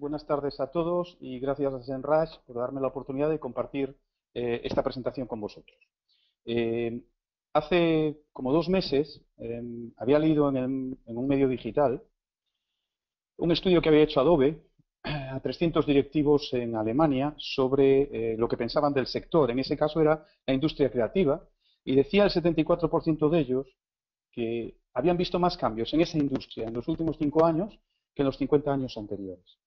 buenas tardes a todos y gracias a Senraj por darme la oportunidad de compartir esta presentación con vosotros. Hace como 2 meses había leído en un medio digital un estudio que había hecho Adobe a 300 directivos en Alemania sobre lo que pensaban del sector. En ese caso era la industria creativa y decía el 74% de ellos que habían visto más cambios en esa industria en los últimos 5 años que en los 50 años anteriores.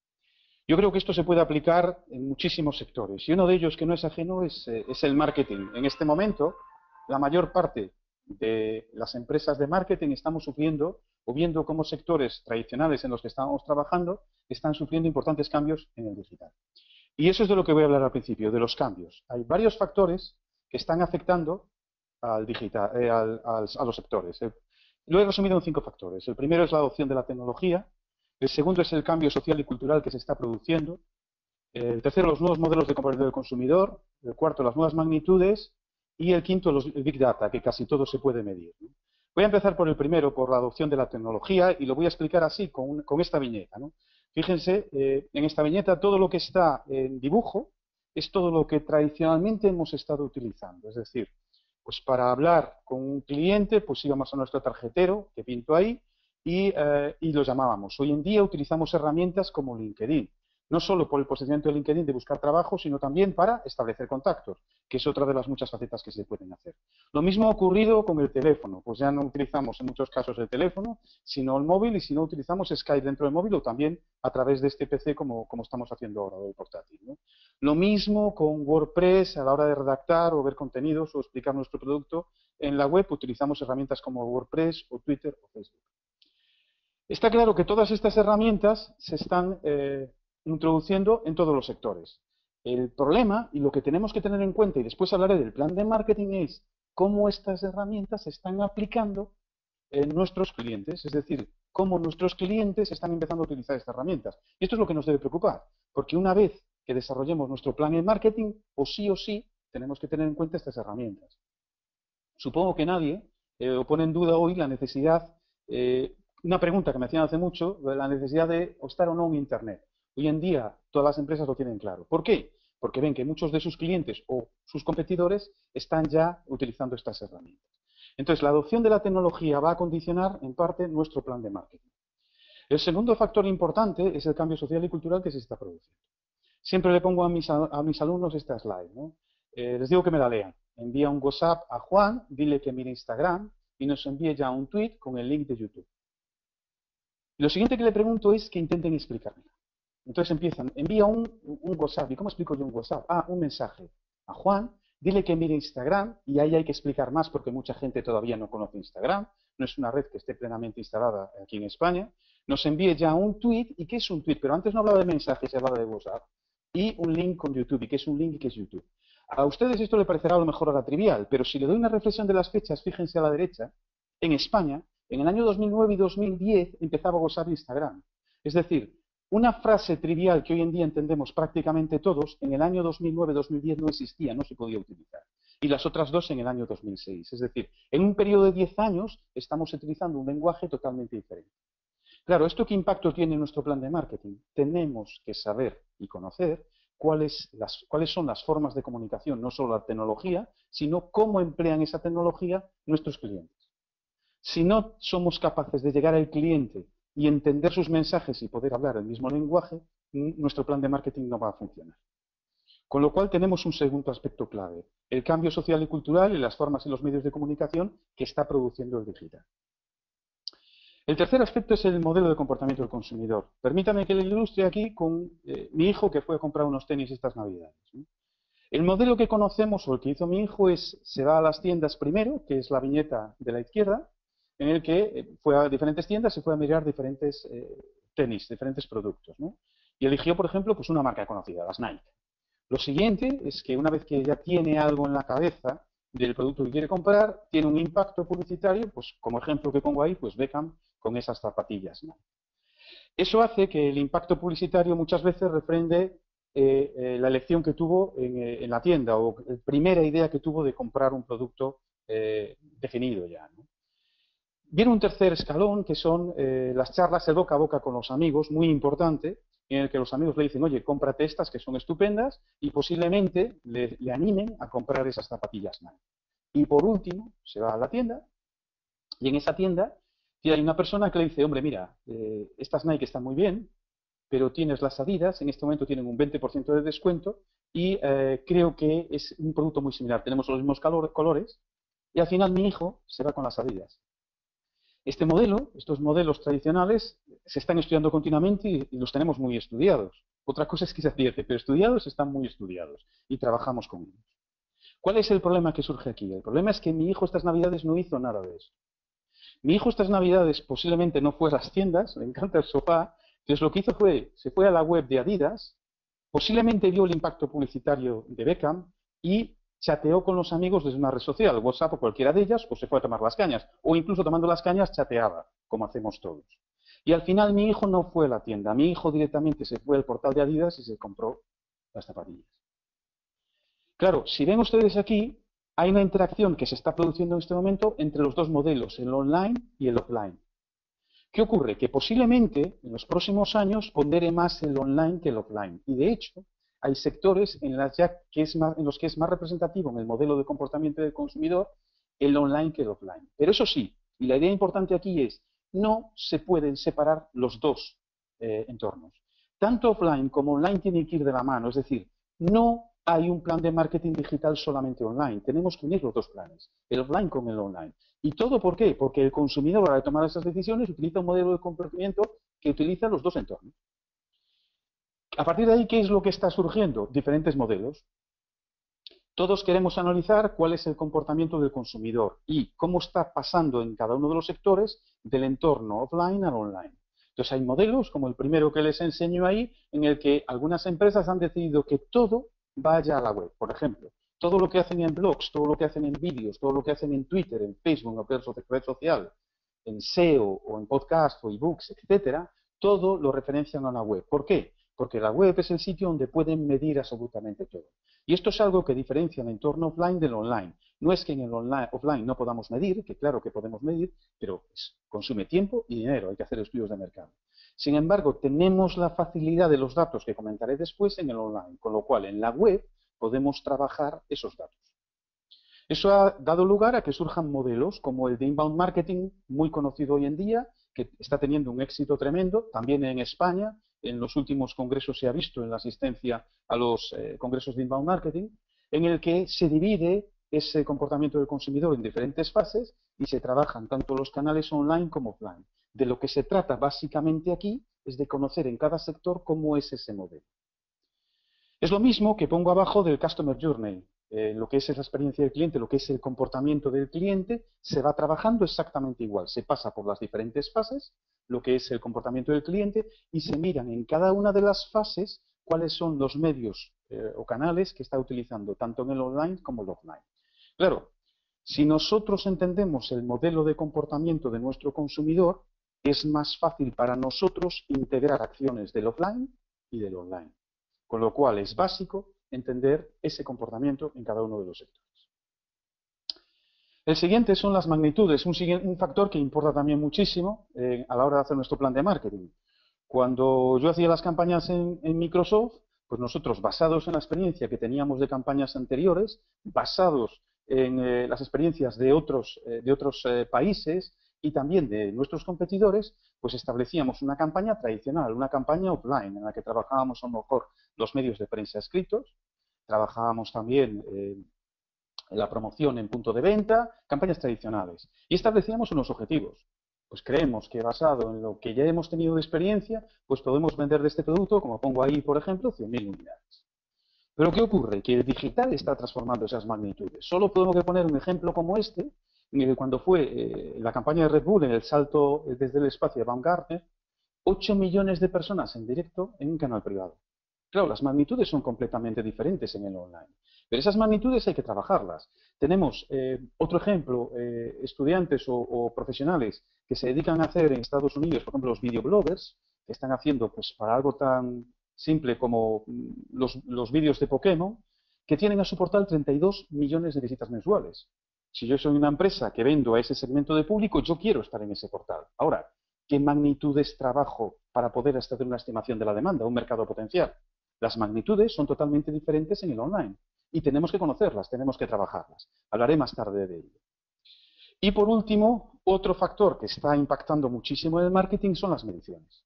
Yo creo que esto se puede aplicar en muchísimos sectores y uno de ellos que no es ajeno es el marketing. En este momento, la mayor parte de las empresas de marketing estamos sufriendo o viendo cómo sectores tradicionales en los que estábamos trabajando están sufriendo importantes cambios en el digital. Y eso es de lo que voy a hablar al principio, de los cambios. Hay varios factores que están afectando al digital, a los sectores. Lo he resumido en 5 factores. El primero es la adopción de la tecnología. El segundo es el cambio social y cultural que se está produciendo. El tercero, los nuevos modelos de comportamiento del consumidor. El cuarto, las nuevas magnitudes. Y el quinto, el Big Data, que casi todo se puede medir. Voy a empezar por el primero, por la adopción de la tecnología, y lo voy a explicar así, con esta viñeta, ¿no? Fíjense, en esta viñeta todo lo que está en dibujo es todo lo que tradicionalmente hemos estado utilizando. Es decir, pues para hablar con un cliente, pues íbamos a nuestro tarjetero, que pinto ahí, y lo llamábamos. Hoy en día utilizamos herramientas como LinkedIn, no solo por el posicionamiento de LinkedIn de buscar trabajo, sino también para establecer contactos, que es otra de las muchas facetas que se pueden hacer. Lo mismo ha ocurrido con el teléfono, pues ya no utilizamos en muchos casos el teléfono, sino el móvil, y si no utilizamos Skype dentro del móvil o también a través de este PC como estamos haciendo ahora, del portátil, ¿no? Lo mismo con WordPress a la hora de redactar o ver contenidos o explicar nuestro producto en la web, utilizamos herramientas como WordPress o Twitter o Facebook. Está claro que todas estas herramientas se están introduciendo en todos los sectores. El problema, y lo que tenemos que tener en cuenta, y después hablaré del plan de marketing, es cómo estas herramientas se están aplicando en nuestros clientes, es decir, cómo nuestros clientes están empezando a utilizar estas herramientas. Y esto es lo que nos debe preocupar, porque una vez que desarrollemos nuestro plan de marketing, o sí, tenemos que tener en cuenta estas herramientas. Supongo que nadie pone en duda hoy la necesidad, una pregunta que me hacían hace mucho, la necesidad de estar o no en Internet. Hoy en día todas las empresas lo tienen claro. ¿Por qué? Porque ven que muchos de sus clientes o sus competidores están ya utilizando estas herramientas. Entonces, la adopción de la tecnología va a condicionar en parte nuestro plan de marketing. El segundo factor importante es el cambio social y cultural que se está produciendo. Siempre le pongo a mis alumnos esta slide, ¿no? Les digo que me la lean. Envía un WhatsApp a Juan, dile que mire Instagram y nos envíe ya un tweet con el link de YouTube. Y lo siguiente que le pregunto es que intenten explicarme. Entonces empiezan, envía un WhatsApp. ¿Y cómo explico yo un WhatsApp? Un mensaje a Juan, dile que mire Instagram, y ahí hay que explicar más porque mucha gente todavía no conoce Instagram, no es una red que esté plenamente instalada aquí en España. Nos envíe ya un tweet. ¿Y qué es un tweet? Pero antes no hablaba de mensajes, se hablaba de WhatsApp. Y un link con YouTube. ¿Y qué es un link y qué es YouTube? A ustedes esto le parecerá a lo mejor ahora trivial, pero si le doy una reflexión de las fechas, fíjense a la derecha, en España, en el año 2009 y 2010 empezaba WhatsApp e Instagram. Es decir, una frase trivial que hoy en día entendemos prácticamente todos, en el año 2009-2010 no existía, no se podía utilizar. Y las otras dos en el año 2006. Es decir, en un periodo de 10 años estamos utilizando un lenguaje totalmente diferente. Claro, ¿esto qué impacto tiene en nuestro plan de marketing? Tenemos que saber y conocer cuáles son las formas de comunicación, no solo la tecnología, sino cómo emplean esa tecnología nuestros clientes. Si no somos capaces de llegar al cliente y entender sus mensajes y poder hablar el mismo lenguaje, nuestro plan de marketing no va a funcionar. Con lo cual tenemos un segundo aspecto clave, el cambio social y cultural en las formas y los medios de comunicación que está produciendo el digital. El tercer aspecto es el modelo de comportamiento del consumidor. Permítame que le ilustre aquí con mi hijo que fue a comprar unos tenis estas navidades, ¿no? El modelo que conocemos o el que hizo mi hijo es, se va a las tiendas primero, que es la viñeta de la izquierda, en el que fue a diferentes tiendas y fue a mirar diferentes tenis, diferentes productos, ¿no? Y eligió, por ejemplo, pues una marca conocida, las Nike. Lo siguiente es que una vez que ya tiene algo en la cabeza del producto que quiere comprar, tiene un impacto publicitario, pues como ejemplo que pongo ahí, pues Beckham con esas zapatillas, ¿no? Eso hace que el impacto publicitario muchas veces refrende la elección que tuvo en la tienda o la primera idea que tuvo de comprar un producto definido ya, ¿no? Viene un tercer escalón, que son las charlas, el boca a boca con los amigos, muy importante, en el que los amigos le dicen, oye, cómprate estas que son estupendas, y posiblemente le animen a comprar esas zapatillas Nike. Y por último, se va a la tienda, y en esa tienda hay una persona que le dice, hombre, mira, estas Nike están muy bien, pero tienes las Adidas, en este momento tienen un 20% de descuento, y creo que es un producto muy similar, tenemos los mismos colores, y al final mi hijo se va con las Adidas. Este modelo, estos modelos tradicionales, se están estudiando continuamente y los tenemos muy estudiados. Otra cosa es que se acierte, pero estudiados están muy estudiados y trabajamos con ellos. ¿Cuál es el problema que surge aquí? El problema es que mi hijo estas navidades no hizo nada de eso. Mi hijo estas navidades posiblemente no fue a las tiendas, le encanta el sofá, entonces lo que hizo fue, se fue a la web de Adidas, posiblemente vio el impacto publicitario de Beckham y chateó con los amigos desde una red social, WhatsApp o cualquiera de ellas, o se fue a tomar las cañas, o incluso tomando las cañas chateaba, como hacemos todos. Y al final mi hijo no fue a la tienda, mi hijo directamente se fue al portal de Adidas y se compró las zapatillas. Claro, si ven ustedes aquí, hay una interacción que se está produciendo en este momento entre los dos modelos, el online y el offline. ¿Qué ocurre? Que posiblemente en los próximos años pondere más el online que el offline. Y de hecho, hay sectores en los que es más representativo en el modelo de comportamiento del consumidor el online que el offline. Pero eso sí, y la idea importante aquí es, no se pueden separar los dos entornos. Tanto offline como online tienen que ir de la mano, es decir, no hay un plan de marketing digital solamente online, tenemos que unir los dos planes, el offline con el online. ¿Y todo por qué? Porque el consumidor, a la hora de tomar esas decisiones, utiliza un modelo de comportamiento que utiliza los dos entornos. A partir de ahí, ¿qué es lo que está surgiendo? Diferentes modelos. Todos queremos analizar cuál es el comportamiento del consumidor y cómo está pasando en cada uno de los sectores del entorno offline al online. Entonces hay modelos, como el primero que les enseño ahí, en el que algunas empresas han decidido que todo vaya a la web. Por ejemplo, todo lo que hacen en blogs, todo lo que hacen en vídeos, todo lo que hacen en Twitter, en Facebook, en cualquier red social, en SEO o en podcast o ebooks, etcétera, todo lo referencian a la web. ¿Por qué? Porque la web es el sitio donde pueden medir absolutamente todo. Y esto es algo que diferencia el entorno offline del online. No es que en el offline no podamos medir, que claro que podemos medir, pero consume tiempo y dinero, hay que hacer estudios de mercado. Sin embargo, tenemos la facilidad de los datos que comentaré después en el online, con lo cual en la web podemos trabajar esos datos. Eso ha dado lugar a que surjan modelos como el de inbound marketing, muy conocido hoy en día, que está teniendo un éxito tremendo, también en España. En los últimos congresos se ha visto en la asistencia a los congresos de inbound marketing, en el que se divide ese comportamiento del consumidor en diferentes fases y se trabajan tanto los canales online como offline. De lo que se trata básicamente aquí es de conocer en cada sector cómo es ese modelo. Es lo mismo que pongo abajo del Customer Journey. Lo que es la experiencia del cliente, lo que es el comportamiento del cliente, se va trabajando exactamente igual. Se pasa por las diferentes fases, lo que es el comportamiento del cliente, y se miran en cada una de las fases cuáles son los medios o canales que está utilizando, tanto en el online como el offline. Claro, si nosotros entendemos el modelo de comportamiento de nuestro consumidor, es más fácil para nosotros integrar acciones del offline y del online. Con lo cual es básico entender ese comportamiento en cada uno de los sectores. El siguiente son las magnitudes, un factor que importa también muchísimo a la hora de hacer nuestro plan de marketing. Cuando yo hacía las campañas en Microsoft, pues nosotros, basados en la experiencia que teníamos de campañas anteriores, basados en las experiencias de otros países y también de nuestros competidores, pues establecíamos una campaña tradicional, una campaña offline, en la que trabajábamos a lo mejor los medios de prensa escritos, trabajábamos también la promoción en punto de venta, campañas tradicionales. Y establecíamos unos objetivos. Pues creemos que basado en lo que ya hemos tenido de experiencia, pues podemos vender de este producto, como pongo ahí, por ejemplo, 100.000 unidades. Pero ¿qué ocurre? Que el digital está transformando esas magnitudes. Solo podemos poner un ejemplo como este, en el que cuando fue la campaña de Red Bull en el salto desde el espacio de Baumgartner, 8 millones de personas en directo en un canal privado. Claro, las magnitudes son completamente diferentes en el online, pero esas magnitudes hay que trabajarlas. Tenemos otro ejemplo, estudiantes o profesionales que se dedican a hacer en Estados Unidos, por ejemplo, los videobloggers, que están haciendo pues para algo tan simple como los vídeos de Pokémon, que tienen a su portal 32 millones de visitas mensuales. Si yo soy una empresa que vendo a ese segmento de público, yo quiero estar en ese portal. Ahora, ¿qué magnitudes trabajo para poder hacer una estimación de la demanda, un mercado potencial? Las magnitudes son totalmente diferentes en el online y tenemos que conocerlas, tenemos que trabajarlas. Hablaré más tarde de ello. Y por último, otro factor que está impactando muchísimo en el marketing son las mediciones.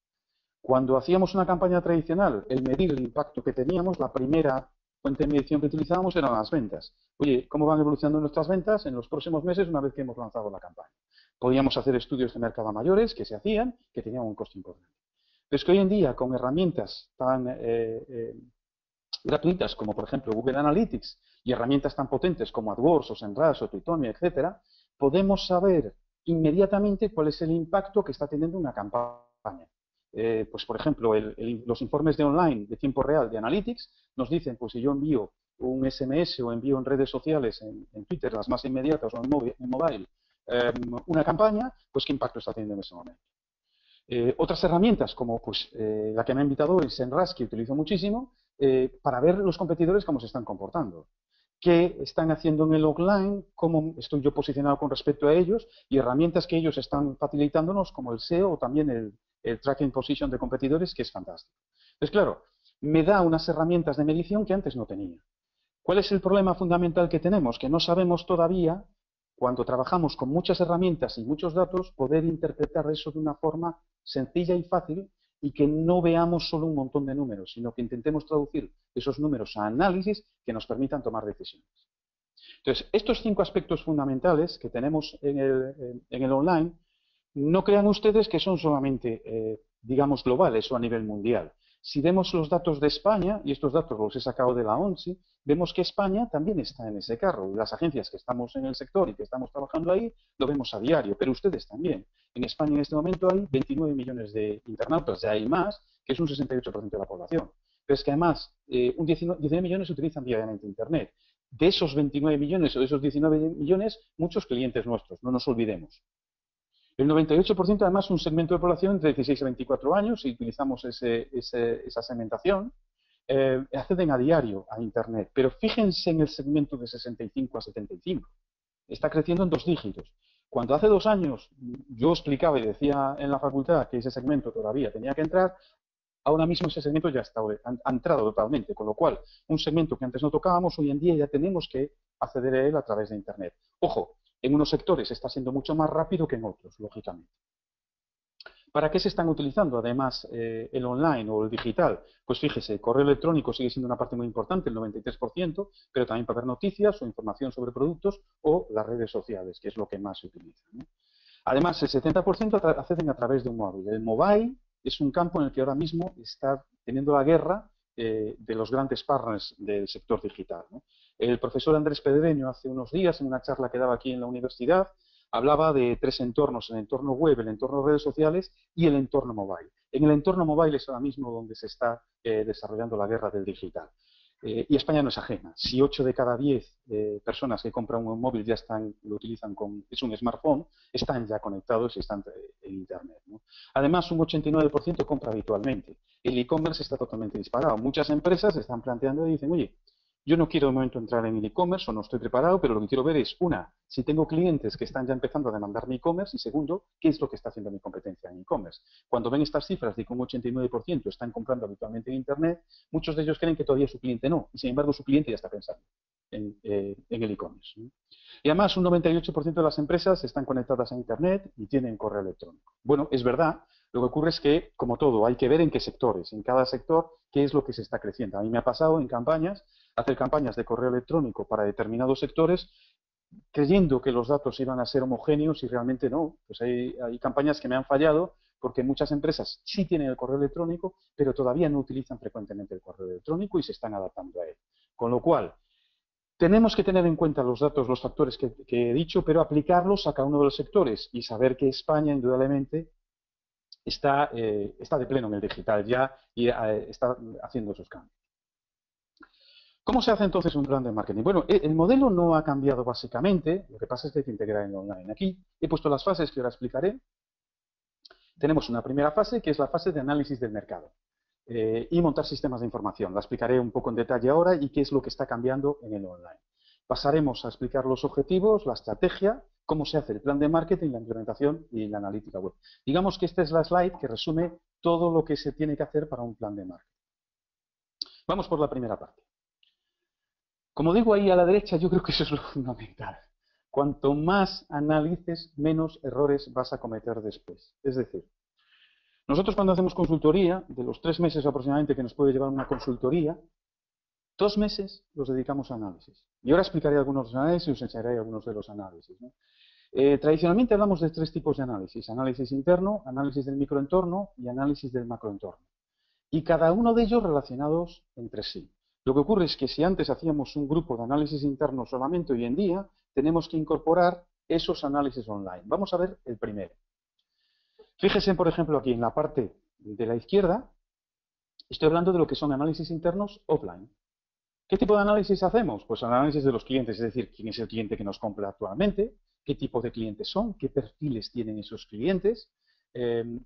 Cuando hacíamos una campaña tradicional, el medir el impacto que teníamos, la primera fuente de medición que utilizábamos eran las ventas. Oye, ¿cómo van evolucionando nuestras ventas en los próximos meses una vez que hemos lanzado la campaña? Podíamos hacer estudios de mercado mayores que se hacían, que tenían un coste importante. Pero es que hoy en día, con herramientas tan gratuitas como, por ejemplo, Google Analytics y herramientas tan potentes como AdWords o SEMrush o Twitonia, etcétera, podemos saber inmediatamente cuál es el impacto que está teniendo una campaña. Pues, por ejemplo, los informes de online de tiempo real de Analytics nos dicen, pues si yo envío un SMS o envío en redes sociales, en Twitter, las más inmediatas o en mobile, una campaña, pues qué impacto está teniendo en ese momento. Otras herramientas, como pues, la que me ha invitado hoy, SEMrush, que utilizo muchísimo, para ver los competidores cómo se están comportando. Qué están haciendo en el offline, cómo estoy yo posicionado con respecto a ellos y herramientas que ellos están facilitándonos como el SEO o también el tracking position de competidores, que es fantástico. Entonces, claro, me da unas herramientas de medición que antes no tenía. ¿Cuál es el problema fundamental que tenemos? Que no sabemos todavía, cuando trabajamos con muchas herramientas y muchos datos, poder interpretar eso de una forma sencilla y fácil y que no veamos solo un montón de números, sino que intentemos traducir esos números a análisis que nos permitan tomar decisiones. Entonces, estos 5 aspectos fundamentales que tenemos en el online, no crean ustedes que son solamente, digamos, globales o a nivel mundial. Si vemos los datos de España, y estos datos los he sacado de la ONSI, vemos que España también está en ese carro. Las agencias que estamos en el sector y que estamos trabajando ahí, lo vemos a diario, pero ustedes también. En España en este momento hay 29 millones de internautas, ya hay más, que es un 68% de la población. Pero es que además, 19 millones utilizan diariamente Internet. De esos 29 millones o de esos 19 millones, muchos clientes nuestros, no nos olvidemos. El 98% además es un segmento de población entre 16 y 24 años, si utilizamos esa segmentación, acceden a diario a Internet. Pero fíjense en el segmento de 65 a 75. Está creciendo en 2 dígitos. Cuando hace 2 años yo explicaba y decía en la facultad que ese segmento todavía tenía que entrar, ahora mismo ese segmento ya ha entrado totalmente, con lo cual un segmento que antes no tocábamos, hoy en día ya tenemos que acceder a él a través de Internet. Ojo, en unos sectores está siendo mucho más rápido que en otros, lógicamente. ¿Para qué se están utilizando además el online o el digital? Pues fíjese, el correo electrónico sigue siendo una parte muy importante, el 93%, pero también para ver noticias o información sobre productos o las redes sociales, que es lo que más se utiliza, ¿no? Además, el 70% acceden a través de un móvil. El mobile es un campo en el que ahora mismo está teniendo la guerra de los grandes partners del sector digital, ¿no? El profesor Andrés Pedreño hace unos días, en una charla que daba aquí en la universidad, hablaba de 3 entornos: el entorno web, el entorno redes sociales y el entorno mobile. En el entorno mobile es ahora mismo donde se está desarrollando la guerra del digital. Y España no es ajena. Si 8 de cada 10 personas que compran un móvil ya lo utilizan es un smartphone, están ya conectados y están en Internet, ¿no? Además, un 89% compra habitualmente. El e-commerce está totalmente disparado. Muchas empresas se están planteando y dicen, oye, yo no quiero de momento entrar en el e-commerce o no estoy preparado, pero lo que quiero ver es, una, si tengo clientes que están ya empezando a demandar mi e-commerce, y segundo, qué es lo que está haciendo mi competencia en e-commerce. Cuando ven estas cifras de que un 89% están comprando habitualmente en Internet, muchos de ellos creen que todavía su cliente no, y sin embargo su cliente ya está pensando en el e-commerce, ¿no? Y además un 98% de las empresas están conectadas a Internet y tienen correo electrónico. Bueno, es verdad. Lo que ocurre es que, como todo, hay que ver en qué sectores, en cada sector, qué es lo que se está creciendo. A mí me ha pasado en campañas, hacer campañas de correo electrónico para determinados sectores, creyendo que los datos iban a ser homogéneos y realmente no. Pues hay campañas que me han fallado porque muchas empresas sí tienen el correo electrónico, pero todavía no utilizan frecuentemente el correo electrónico y se están adaptando a él. Con lo cual, tenemos que tener en cuenta los datos, los factores que he dicho, pero aplicarlos a cada uno de los sectores y saber que España, indudablemente, está de pleno en el digital ya y está haciendo esos cambios. ¿Cómo se hace entonces un plan de marketing? Bueno, el modelo no ha cambiado básicamente, lo que pasa es que hay que integrar en online. Aquí he puesto las fases que ahora explicaré. Tenemos una primera fase que es la fase de análisis del mercado y montar sistemas de información. La explicaré un poco en detalle ahora y qué es lo que está cambiando en el online. Pasaremos a explicar los objetivos, la estrategia, cómo se hace el plan de marketing, la implementación y la analítica web. Digamos que esta es la slide que resume todo lo que se tiene que hacer para un plan de marketing. Vamos por la primera parte. Como digo ahí a la derecha, yo creo que eso es lo fundamental. Cuanto más analices, menos errores vas a cometer después. Es decir, nosotros cuando hacemos consultoría, de los 3 meses aproximadamente que nos puede llevar una consultoría, 2 meses los dedicamos a análisis. Y ahora explicaré algunos de los análisis y os enseñaré algunos de los análisis, ¿no? Tradicionalmente hablamos de 3 tipos de análisis. Análisis interno, análisis del microentorno y análisis del macroentorno. Y cada uno de ellos relacionados entre sí. Lo que ocurre es que si antes hacíamos un grupo de análisis interno solamente, hoy en día tenemos que incorporar esos análisis online. Vamos a ver el primero. Fíjense, por ejemplo, aquí en la parte de la izquierda, estoy hablando de lo que son análisis internos offline. ¿Qué tipo de análisis hacemos? Pues análisis de los clientes, es decir, quién es el cliente que nos compra actualmente, qué tipo de clientes son, qué perfiles tienen esos clientes,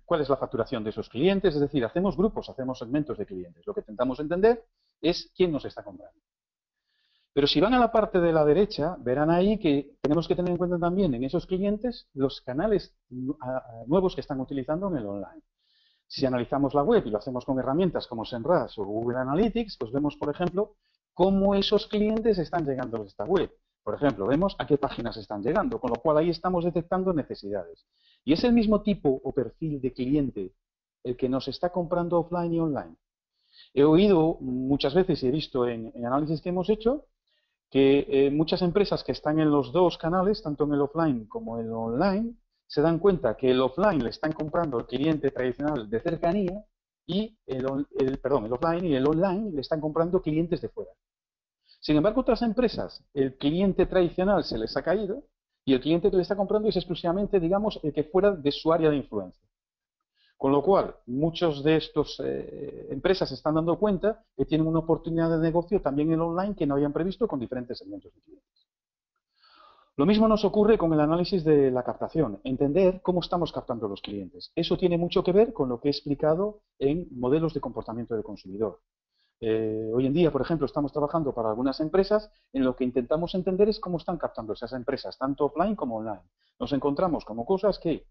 cuál es la facturación de esos clientes, es decir, hacemos grupos, hacemos segmentos de clientes. Lo que intentamos entender es quién nos está comprando. Pero si van a la parte de la derecha, verán ahí que tenemos que tener en cuenta también en esos clientes los canales nuevos que están utilizando en el online. Si analizamos la web y lo hacemos con herramientas como SEMrush o Google Analytics, pues vemos, por ejemplo, cómo esos clientes están llegando a esta web. Por ejemplo, vemos a qué páginas están llegando, con lo cual ahí estamos detectando necesidades. Y es el mismo tipo o perfil de cliente el que nos está comprando offline y online. He oído muchas veces y he visto en análisis que hemos hecho que muchas empresas que están en los 2 canales, tanto en el offline como en el online, se dan cuenta que el offline le están comprando al cliente tradicional de cercanía y el offline y el online le están comprando clientes de fuera. Sin embargo, otras empresas, el cliente tradicional se les ha caído y el cliente que le está comprando es exclusivamente, digamos, el que fuera de su área de influencia. Con lo cual, muchas de estas empresas se están dando cuenta que tienen una oportunidad de negocio también en el online que no habían previsto con diferentes segmentos de clientes. Lo mismo nos ocurre con el análisis de la captación, entender cómo estamos captando a los clientes. Eso tiene mucho que ver con lo que he explicado en modelos de comportamiento del consumidor. Hoy en día, por ejemplo, estamos trabajando para algunas empresas en lo que intentamos entender es cómo están captando esas empresas, tanto offline como online. Nos encontramos como cosas que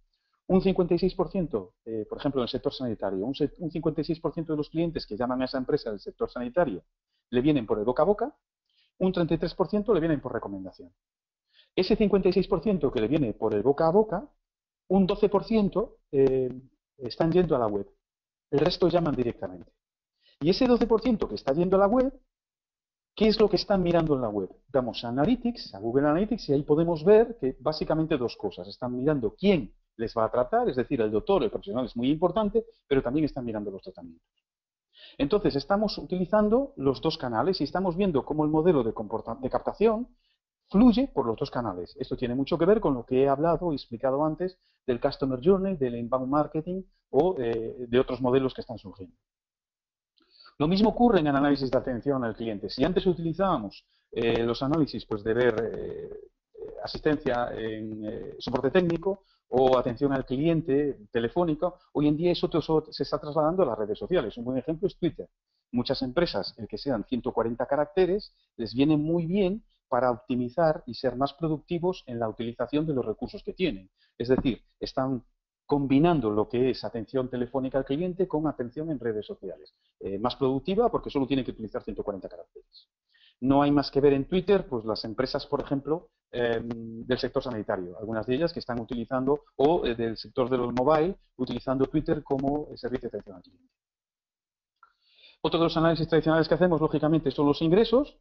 un 56%, por ejemplo, en el sector sanitario, un 56% de los clientes que llaman a esa empresa del sector sanitario le vienen por el boca a boca, un 33% le vienen por recomendación. Ese 56% que le viene por el boca a boca, un 12% están yendo a la web. El resto llaman directamente. Y ese 12% que está yendo a la web, ¿qué es lo que están mirando en la web? Vamos a Analytics, a Google Analytics, y ahí podemos ver que básicamente 2 cosas. Están mirando quién les va a tratar, es decir, el doctor, el profesional es muy importante, pero también están mirando los tratamientos. Entonces, estamos utilizando los 2 canales y estamos viendo cómo el modelo de captación fluye por los 2 canales. Esto tiene mucho que ver con lo que he hablado y explicado antes del Customer Journey, del Inbound Marketing o de otros modelos que están surgiendo. Lo mismo ocurre en el análisis de atención al cliente. Si antes utilizábamos los análisis pues, de ver asistencia en soporte técnico o atención al cliente telefónico, hoy en día eso se está trasladando a las redes sociales. Un buen ejemplo es Twitter. Muchas empresas, el que sean 140 caracteres, les viene muy bien para optimizar y ser más productivos en la utilización de los recursos que tienen. Es decir, están combinando lo que es atención telefónica al cliente con atención en redes sociales. Más productiva porque solo tiene que utilizar 140 caracteres. No hay más que ver en Twitter, pues las empresas, por ejemplo, del sector sanitario, algunas de ellas que están utilizando, o del sector de los mobile, utilizando Twitter como servicio de atención al cliente. Otro de los análisis tradicionales que hacemos, lógicamente, son los ingresos,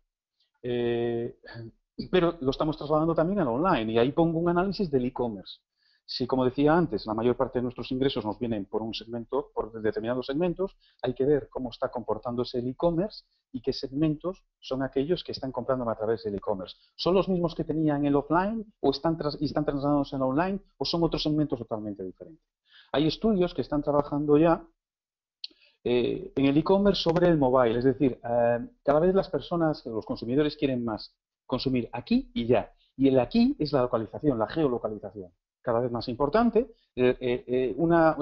pero lo estamos trasladando también al online, y ahí pongo un análisis del e-commerce. Si, como decía antes, la mayor parte de nuestros ingresos nos vienen por un segmento, por determinados segmentos, hay que ver cómo está comportándose el e-commerce y qué segmentos son aquellos que están comprando a través del e-commerce. ¿Son los mismos que tenían en el offline o están trasladados en el online o son otros segmentos totalmente diferentes? Hay estudios que están trabajando ya en el e-commerce sobre el mobile, es decir, cada vez las personas, los consumidores quieren más consumir aquí y ya. Y el aquí es la localización, la geolocalización. Cada vez más importante, una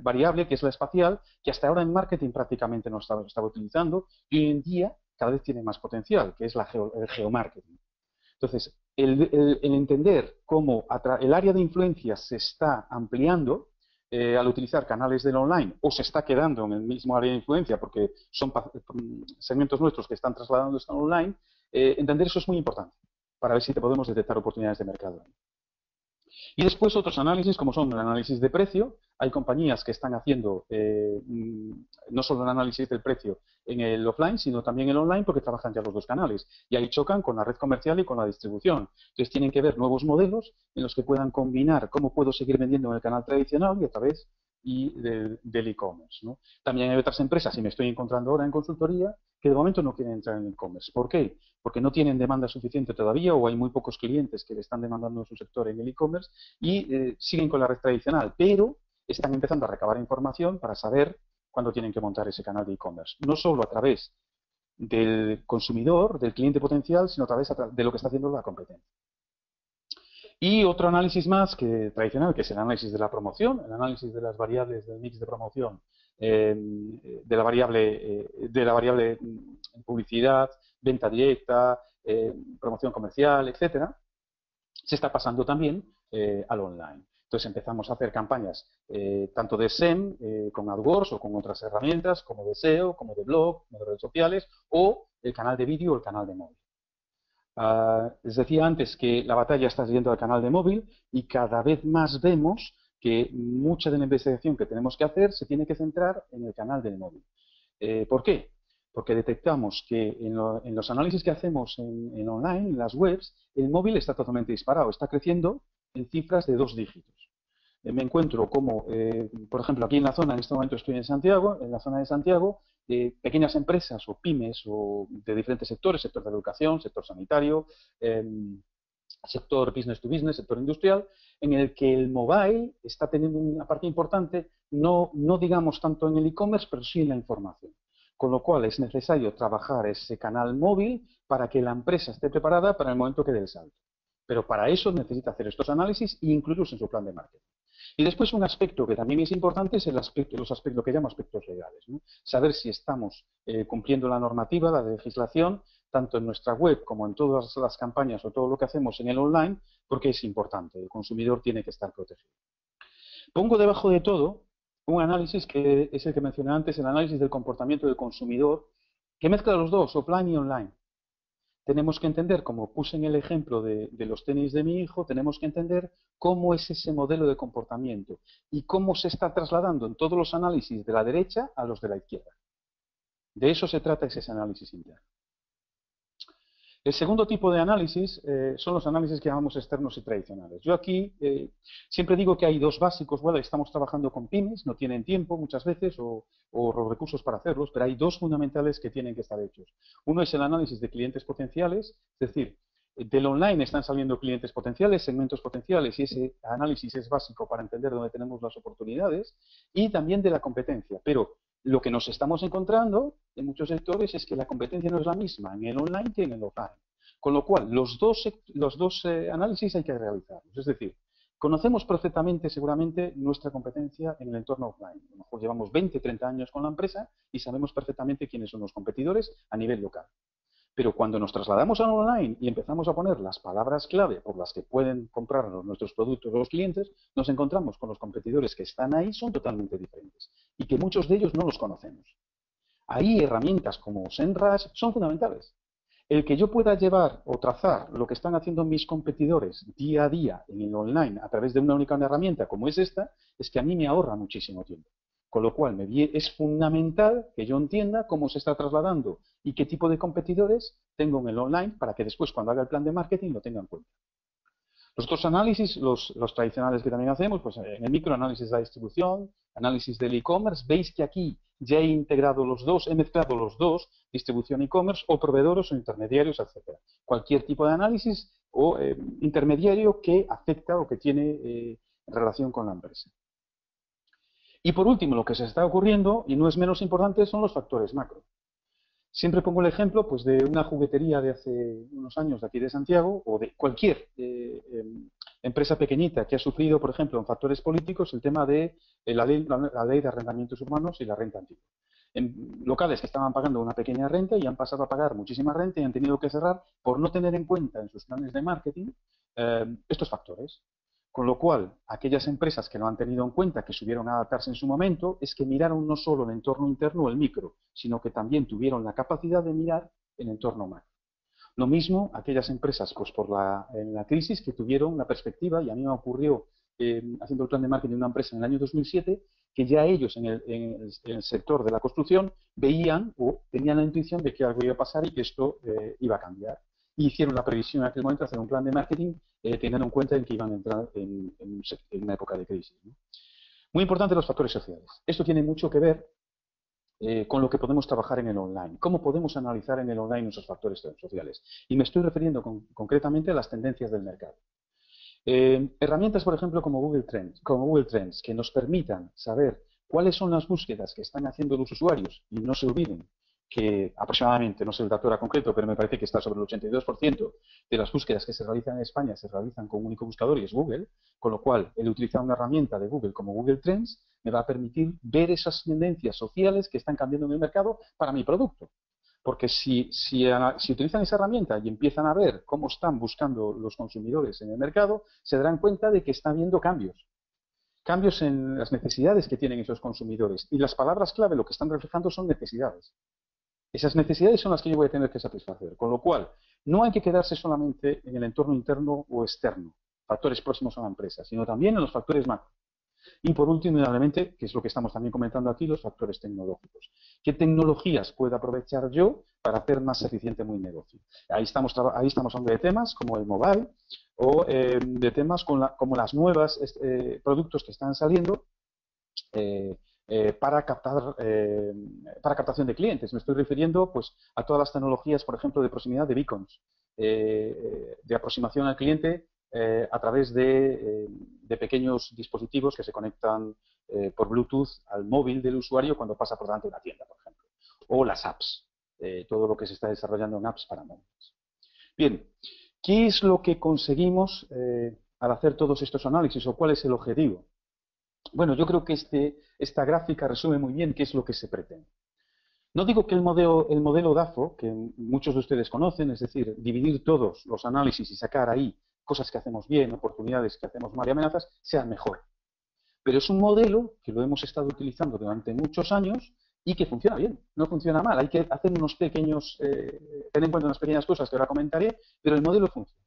variable que es la espacial, que hasta ahora en marketing prácticamente no estaba utilizando, y hoy en día cada vez tiene más potencial, que es el geomarketing. Entonces, el entender cómo el área de influencia se está ampliando al utilizar canales del online o se está quedando en el mismo área de influencia porque son segmentos nuestros que están trasladando esto online, entender eso es muy importante para ver si te podemos detectar oportunidades de mercado. Y después otros análisis, como son el análisis de precio. Hay compañías que están haciendo no solo el análisis del precio en el offline, sino también en el online, porque trabajan ya los dos canales. Y ahí chocan con la red comercial y con la distribución. Entonces tienen que ver nuevos modelos en los que puedan combinar cómo puedo seguir vendiendo en el canal tradicional y a través del e-commerce, ¿no? También hay otras empresas, y me estoy encontrando ahora en consultoría, que de momento no quieren entrar en el e-commerce. ¿Por qué? Porque no tienen demanda suficiente todavía o hay muy pocos clientes que le están demandando en su sector en el e-commerce y siguen con la red tradicional, pero están empezando a recabar información para saber cuándo tienen que montar ese canal de e-commerce. No solo a través del consumidor, del cliente potencial, sino a través de lo que está haciendo la competencia. Y otro análisis más que tradicional, que es el análisis de la promoción, el análisis de las variables del mix de promoción, de la variable publicidad, venta directa, promoción comercial, etcétera, se está pasando también al online. Entonces empezamos a hacer campañas tanto de SEM con AdWords o con otras herramientas como de SEO, como de blog, como de redes sociales o el canal de vídeo o el canal de móvil. Les decía antes que la batalla está yendo al canal de móvil y cada vez más vemos que mucha de la investigación que tenemos que hacer se tiene que centrar en el canal del móvil. ¿Por qué? Porque detectamos que en los análisis que hacemos en online, en las webs, el móvil está totalmente disparado, está creciendo en cifras de 2 dígitos. Me encuentro como, por ejemplo, aquí en la zona, en este momento estoy en Santiago, en la zona de Santiago, pequeñas empresas o pymes o de diferentes sectores, sector de educación, sector sanitario, sector business to business, sector industrial, en el que el mobile está teniendo una parte importante, no digamos tanto en el e-commerce, pero sí en la información. Con lo cual es necesario trabajar ese canal móvil para que la empresa esté preparada para el momento que dé el salto. Pero para eso necesita hacer estos análisis e incluirlos en su plan de marketing. Y después un aspecto que también es importante es lo que llamo aspectos legales, ¿no? Saber si estamos cumpliendo la normativa, la legislación, tanto en nuestra web como en todas las campañas o todo lo que hacemos en el online, porque es importante, el consumidor tiene que estar protegido. Pongo debajo de todo un análisis que es el que mencioné antes, el análisis del comportamiento del consumidor, que mezcla los dos, offline y online. Tenemos que entender, como puse en el ejemplo de los tenis de mi hijo, tenemos que entender cómo es ese modelo de comportamiento y cómo se está trasladando en todos los análisis de la derecha a los de la izquierda. De eso se trata ese análisis interno. El segundo tipo de análisis son los análisis que llamamos externos y tradicionales. Yo aquí siempre digo que hay dos básicos. Bueno, estamos trabajando con pymes, no tienen tiempo muchas veces o los recursos para hacerlos, pero hay dos fundamentales que tienen que estar hechos. Uno es el análisis de clientes potenciales, es decir, del online están saliendo clientes potenciales, segmentos potenciales, y ese análisis es básico para entender dónde tenemos las oportunidades, y también de la competencia. Pero lo que nos estamos encontrando en muchos sectores es que la competencia no es la misma en el online que en el offline. Con lo cual, los dos análisis hay que realizarlos. Es decir, conocemos perfectamente, seguramente, nuestra competencia en el entorno offline. A lo mejor llevamos 20, 30 años con la empresa y sabemos perfectamente quiénes son los competidores a nivel local. Pero cuando nos trasladamos al online y empezamos a poner las palabras clave por las que pueden comprar nuestros productos los clientes, nos encontramos con los competidores que están ahí, son totalmente diferentes y que muchos de ellos no los conocemos. Ahí herramientas como SEMrush son fundamentales. El que yo pueda llevar o trazar lo que están haciendo mis competidores día a día en el online a través de una única herramienta como es esta, es que a mí me ahorra muchísimo tiempo. Con lo cual es fundamental que yo entienda cómo se está trasladando y qué tipo de competidores tengo en el online para que después cuando haga el plan de marketing lo tenga en cuenta. Los otros análisis, los tradicionales que también hacemos, pues en el microanálisis de la distribución, análisis del e-commerce, veis que aquí ya he integrado los dos, he mezclado los dos, distribución e-commerce o proveedores o intermediarios, etcétera. Cualquier tipo de análisis o intermediario que afecta o que tiene relación con la empresa. Y por último, lo que se está ocurriendo, y no es menos importante, son los factores macro. Siempre pongo el ejemplo pues, de una juguetería de hace unos años de aquí de Santiago, o de cualquier empresa pequeñita que ha sufrido, por ejemplo, en factores políticos, el tema de la ley de arrendamientos urbanos y la renta antigua. locales que estaban pagando una pequeña renta y han pasado a pagar muchísima renta y han tenido que cerrar por no tener en cuenta en sus planes de marketing estos factores. Con lo cual, aquellas empresas que lo han tenido en cuenta, que supieron adaptarse en su momento, es que miraron no solo el entorno interno o el micro, sino que también tuvieron la capacidad de mirar el entorno macro. Lo mismo aquellas empresas, pues en la crisis, que tuvieron la perspectiva, y a mí me ocurrió haciendo el plan de marketing de una empresa en el año 2007, que ya ellos en el sector de la construcción veían o tenían la intuición de que algo iba a pasar y que esto iba a cambiar. Y hicieron la previsión en aquel momento de hacer un plan de marketing teniendo en cuenta en que iban a entrar en una época de crisis, ¿no? Muy importante los factores sociales. Esto tiene mucho que ver con lo que podemos trabajar en el online. ¿Cómo podemos analizar en el online esos factores sociales? Y me estoy refiriendo concretamente a las tendencias del mercado. Herramientas, por ejemplo, como Google Trends, que nos permitan saber cuáles son las búsquedas que están haciendo los usuarios y no se olviden que aproximadamente, no sé el dato era concreto, pero me parece que está sobre el 82% de las búsquedas que se realizan en España se realizan con un único buscador y es Google, con lo cual el utilizar una herramienta de Google como Google Trends me va a permitir ver esas tendencias sociales que están cambiando en el mercado para mi producto. Porque si utilizan esa herramienta y empiezan a ver cómo están buscando los consumidores en el mercado, se darán cuenta de que está habiendo cambios en las necesidades que tienen esos consumidores. Y las palabras clave lo que están reflejando son necesidades. Esas necesidades son las que yo voy a tener que satisfacer. Con lo cual, no hay que quedarse solamente en el entorno interno o externo, factores próximos a la empresa, sino también en los factores macro. Y por último, obviamente, que es lo que estamos también comentando aquí, los factores tecnológicos. ¿Qué tecnologías puedo aprovechar yo para hacer más eficiente mi negocio? Ahí estamos hablando de temas como el mobile o de temas como las nuevas productos que están saliendo para captación de clientes. Me estoy refiriendo pues, a todas las tecnologías, por ejemplo, de proximidad de beacons, de aproximación al cliente a través de pequeños dispositivos que se conectan por Bluetooth al móvil del usuario cuando pasa por delante de una tienda, por ejemplo. O las apps, todo lo que se está desarrollando en apps para móviles. Bien, ¿qué es lo que conseguimos al hacer todos estos análisis o cuál es el objetivo? Bueno, yo creo que esta gráfica resume muy bien qué es lo que se pretende. No digo que el modelo DAFO, que muchos de ustedes conocen, es decir, dividir todos los análisis y sacar ahí cosas que hacemos bien, oportunidades que hacemos mal y amenazas, sea el mejor. Pero es un modelo que lo hemos estado utilizando durante muchos años y que funciona bien, no funciona mal. Hay que hacer tener en cuenta unas pequeñas cosas que ahora comentaré, pero el modelo funciona.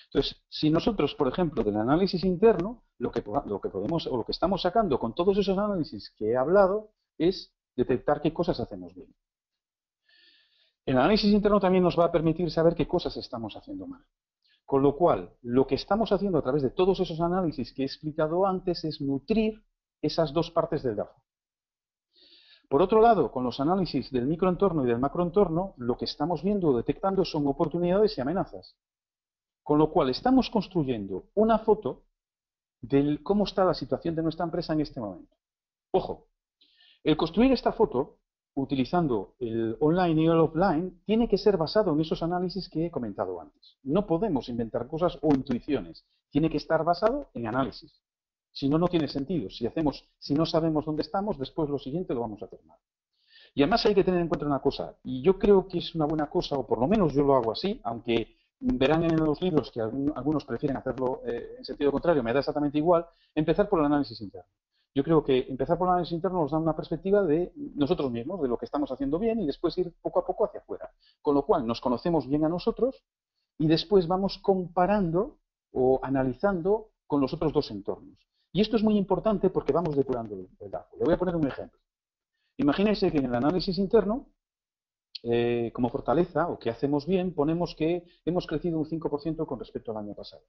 Entonces, si nosotros, por ejemplo, del análisis interno, lo que podemos o lo que estamos sacando con todos esos análisis que he hablado es detectar qué cosas hacemos bien. El análisis interno también nos va a permitir saber qué cosas estamos haciendo mal. Con lo cual, lo que estamos haciendo a través de todos esos análisis que he explicado antes es nutrir esas dos partes del DAFO. Por otro lado, con los análisis del microentorno y del macroentorno, lo que estamos viendo o detectando son oportunidades y amenazas. Con lo cual, estamos construyendo una foto de cómo está la situación de nuestra empresa en este momento. Ojo, el construir esta foto, utilizando el online y el offline, tiene que ser basado en esos análisis que he comentado antes. No podemos inventar cosas o intuiciones. Tiene que estar basado en análisis. Si no, no tiene sentido. Si no sabemos dónde estamos, después lo siguiente lo vamos a hacer mal. Y además hay que tener en cuenta una cosa, y yo creo que es una buena cosa, o por lo menos yo lo hago así, aunque verán en los libros que algunos prefieren hacerlo en sentido contrario, me da exactamente igual, empezar por el análisis interno. Yo creo que empezar por el análisis interno nos da una perspectiva de nosotros mismos, de lo que estamos haciendo bien, y después ir poco a poco hacia afuera. Con lo cual nos conocemos bien a nosotros y después vamos comparando o analizando con los otros dos entornos. Y esto es muy importante porque vamos depurando el DAFO. Le voy a poner un ejemplo. Imagínense que en el análisis interno, como fortaleza, o que hacemos bien, ponemos que hemos crecido un 5% con respecto al año pasado.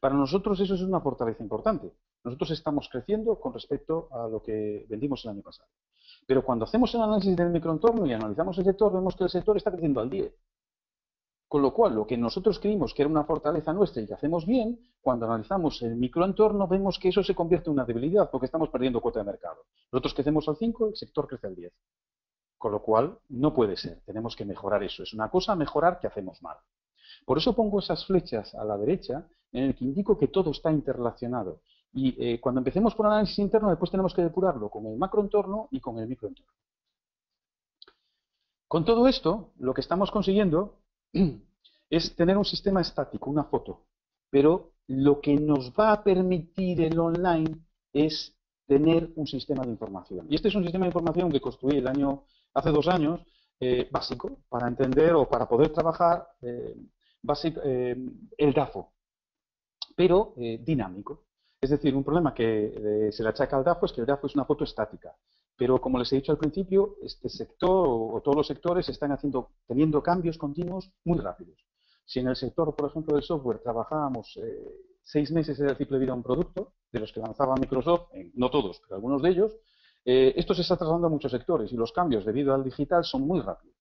Para nosotros eso es una fortaleza importante. Nosotros estamos creciendo con respecto a lo que vendimos el año pasado. Pero cuando hacemos el análisis del microentorno y analizamos el sector, vemos que el sector está creciendo al 10. Con lo cual, lo que nosotros creímos que era una fortaleza nuestra y que hacemos bien, cuando analizamos el microentorno, vemos que eso se convierte en una debilidad porque estamos perdiendo cuota de mercado. Nosotros crecemos al 5, el sector crece al 10. Con lo cual, no puede ser. Tenemos que mejorar eso. Es una cosa mejorar que hacemos mal. Por eso pongo esas flechas a la derecha en el que indico que todo está interrelacionado. Y cuando empecemos por análisis interno, después tenemos que depurarlo con el macroentorno y con el microentorno. Con todo esto, lo que estamos consiguiendo es tener un sistema estático, una foto, pero lo que nos va a permitir el online es tener un sistema de información. Y este es un sistema de información que construí hace 2 años, básico, para entender o para poder trabajar el DAFO, pero dinámico. Es decir, un problema que se le achaca al DAFO es que el DAFO es una foto estática. Pero como les he dicho al principio, este sector o todos los sectores están teniendo cambios continuos muy rápidos. Si en el sector, por ejemplo, del software trabajábamos 6 meses en el ciclo de vida de un producto, de los que lanzaba Microsoft, no todos, pero algunos de ellos, esto se está trasladando a muchos sectores y los cambios debido al digital son muy rápidos.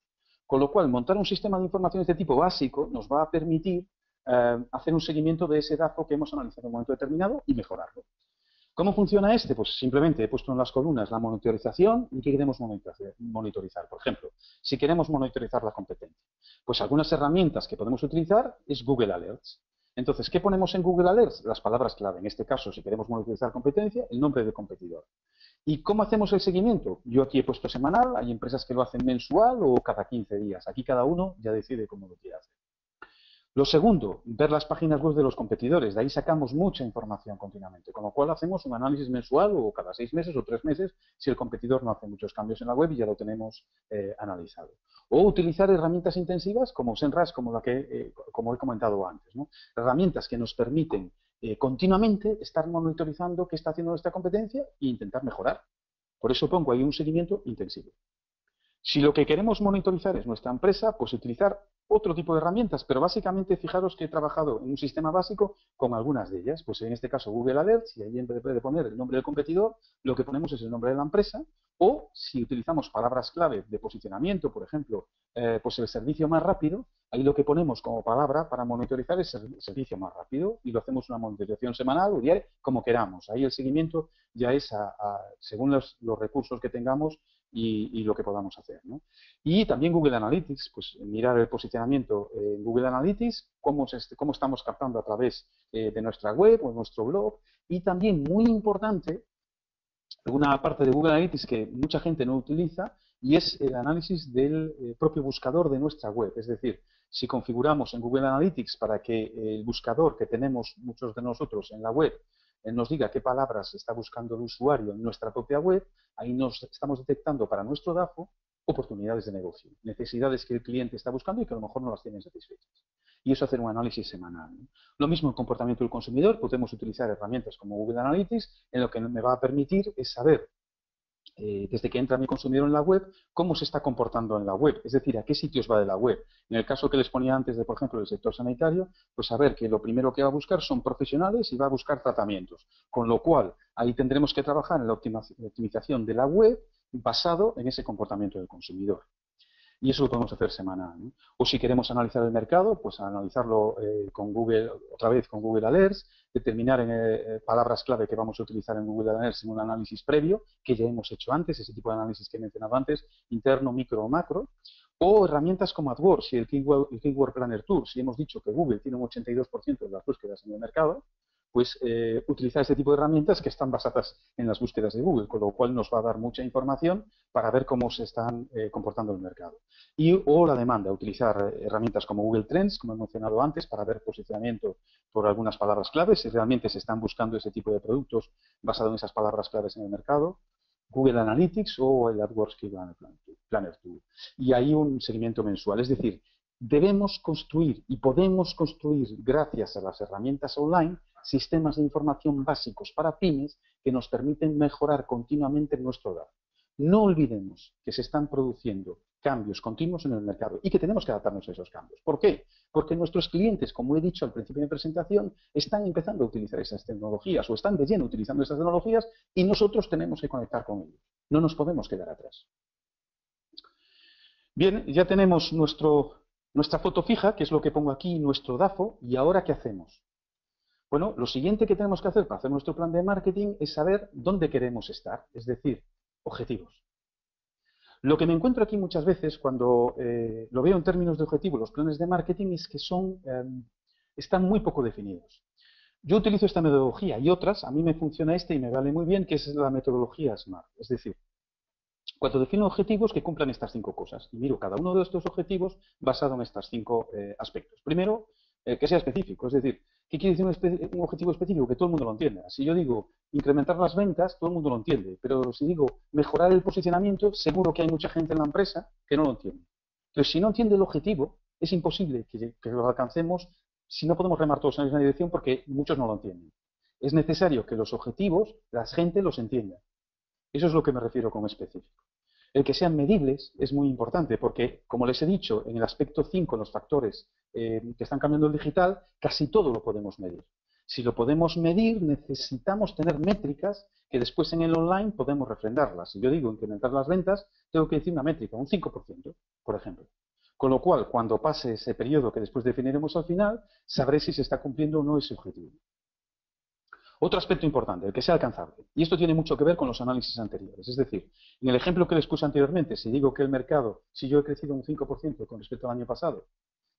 Con lo cual, montar un sistema de información de este tipo básico nos va a permitir hacer un seguimiento de ese dato que hemos analizado en un momento determinado y mejorarlo. ¿Cómo funciona este? Pues simplemente he puesto en las columnas la monitorización y qué queremos monitorizar. Por ejemplo, si queremos monitorizar la competencia, pues algunas herramientas que podemos utilizar es Google Alerts. Entonces, ¿qué ponemos en Google Alerts? Las palabras clave. En este caso, si queremos monitorizar competencia, el nombre del competidor. ¿Y cómo hacemos el seguimiento? Yo aquí he puesto semanal, hay empresas que lo hacen mensual o cada 15 días. Aquí cada uno ya decide cómo lo quiere hacer. Lo segundo, ver las páginas web de los competidores. De ahí sacamos mucha información continuamente, con lo cual hacemos un análisis mensual o cada 6 meses o 3 meses si el competidor no hace muchos cambios en la web y ya lo tenemos analizado. O utilizar herramientas intensivas como Semrush, como he comentado antes, ¿no? Herramientas que nos permiten continuamente estar monitorizando qué está haciendo nuestra competencia e intentar mejorar. Por eso pongo ahí un seguimiento intensivo. Si lo que queremos monitorizar es nuestra empresa, pues utilizar otro tipo de herramientas, pero básicamente fijaros que he trabajado en un sistema básico con algunas de ellas. Pues en este caso Google Alerts, y ahí en vez de poner el nombre del competidor, lo que ponemos es el nombre de la empresa, o si utilizamos palabras clave de posicionamiento, por ejemplo, pues el servicio más rápido, ahí lo que ponemos como palabra para monitorizar es el servicio más rápido y lo hacemos una monitorización semanal o diaria, como queramos. Ahí el seguimiento ya es según los recursos que tengamos y lo que podamos hacer, ¿no? Y también Google Analytics, pues mirar el posicionamiento en Google Analytics, cómo estamos captando a través de nuestra web o nuestro blog. Y también, muy importante, una parte de Google Analytics que mucha gente no utiliza y es el análisis del propio buscador de nuestra web. Es decir, si configuramos en Google Analytics para que el buscador que tenemos muchos de nosotros en la web nos diga qué palabras está buscando el usuario en nuestra propia web, ahí nos estamos detectando para nuestro DAFO oportunidades de negocio, necesidades que el cliente está buscando y que a lo mejor no las tienen satisfechas. Y eso hacer un análisis semanal, ¿no? Lo mismo en comportamiento del consumidor, podemos utilizar herramientas como Google Analytics, en lo que me va a permitir es saber desde que entra mi consumidor en la web, cómo se está comportando en la web, es decir, a qué sitios va de la web. En el caso que les ponía antes de, por ejemplo, el sector sanitario, pues saber que lo primero que va a buscar son profesionales y va a buscar tratamientos, con lo cual ahí tendremos que trabajar en la optimización de la web basado en ese comportamiento del consumidor. Y eso lo podemos hacer semanal, ¿no? O si queremos analizar el mercado, pues analizarlo con Google, otra vez con Google Alerts, determinar palabras clave que vamos a utilizar en Google Alerts en un análisis previo, que ya hemos hecho antes, ese tipo de análisis que he mencionado antes, interno, micro o macro, o herramientas como AdWords y el Keyword Planner Tool. Si hemos dicho que Google tiene un 82% de las búsquedas en el mercado, pues utilizar este tipo de herramientas que están basadas en las búsquedas de Google, con lo cual nos va a dar mucha información para ver cómo se están comportando el mercado. O la demanda, utilizar herramientas como Google Trends, como he mencionado antes, para ver posicionamiento por algunas palabras claves, si realmente se están buscando ese tipo de productos basado en esas palabras claves en el mercado, Google Analytics o el AdWords Keyword Planner Tool. Y hay un seguimiento mensual, es decir, debemos construir y podemos construir, gracias a las herramientas online, sistemas de información básicos para pymes que nos permiten mejorar continuamente nuestro DAFO. No olvidemos que se están produciendo cambios continuos en el mercado y que tenemos que adaptarnos a esos cambios. ¿Por qué? Porque nuestros clientes, como he dicho al principio de mi presentación, están empezando a utilizar esas tecnologías o están de lleno utilizando esas tecnologías y nosotros tenemos que conectar con ellos. No nos podemos quedar atrás. Bien, ya tenemos nuestra foto fija, que es lo que pongo aquí, nuestro DAFO, y ahora ¿qué hacemos? Bueno, lo siguiente que tenemos que hacer para hacer nuestro plan de marketing es saber dónde queremos estar, es decir, objetivos. Lo que me encuentro aquí muchas veces cuando lo veo en términos de objetivos, los planes de marketing, es que están muy poco definidos. Yo utilizo esta metodología y otras, a mí me funciona y me vale muy bien, que es la metodología SMART. Es decir, Cuando defino objetivos que cumplan estas 5 cosas. Y miro cada uno de estos objetivos basado en estos 5 aspectos. Primero, que sea específico. Es decir, ¿qué quiere decir un objetivo específico? Que todo el mundo lo entienda. Si yo digo incrementar las ventas, todo el mundo lo entiende. Pero si digo mejorar el posicionamiento, seguro que hay mucha gente en la empresa que no lo entiende. Entonces, si no entiende el objetivo, es imposible que lo alcancemos si no podemos remar todos en la misma dirección porque muchos no lo entienden. Es necesario que los objetivos, la gente los entienda. Eso es lo que me refiero con específico. El que sean medibles es muy importante porque, como les he dicho, en el aspecto 5, los factores que están cambiando el digital, casi todo lo podemos medir. Si lo podemos medir, necesitamos tener métricas que después en el online podemos refrendarlas. Si yo digo incrementar las ventas, tengo que decir una métrica, un 5%, por ejemplo. Con lo cual, cuando pase ese periodo que después definiremos al final, sabré si se está cumpliendo o no ese objetivo. Otro aspecto importante, el que sea alcanzable. Y esto tiene mucho que ver con los análisis anteriores. Es decir, en el ejemplo que les puse anteriormente, si digo que el mercado, si yo he crecido un 5% con respecto al año pasado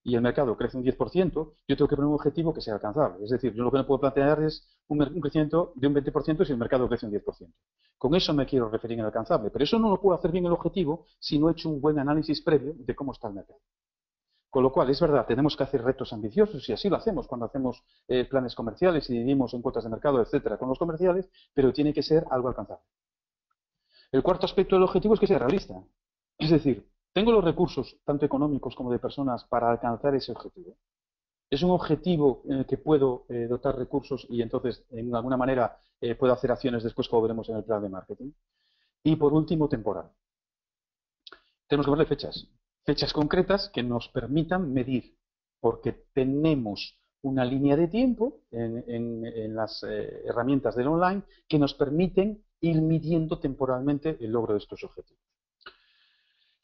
y el mercado crece un 10%, yo tengo que poner un objetivo que sea alcanzable. Es decir, yo lo que me puedo plantear es un crecimiento de un 20% si el mercado crece un 10%. Con eso me quiero referir en alcanzable. Pero eso no lo puedo hacer bien el objetivo si no he hecho un buen análisis previo de cómo está el mercado. Con lo cual, es verdad, tenemos que hacer retos ambiciosos y así lo hacemos cuando hacemos planes comerciales y dividimos en cuotas de mercado, etcétera, con los comerciales, pero tiene que ser algo alcanzable. El cuarto aspecto del objetivo es que sea realista. Es decir, ¿tengo los recursos, tanto económicos como de personas, para alcanzar ese objetivo? ¿Es un objetivo en el que puedo dotar recursos y entonces, en alguna manera, puedo hacer acciones después, como veremos en el plan de marketing? Y por último, temporal. Tenemos que ponerle fechas. Fechas concretas que nos permitan medir, porque tenemos una línea de tiempo en las herramientas del online que nos permiten ir midiendo temporalmente el logro de estos objetivos.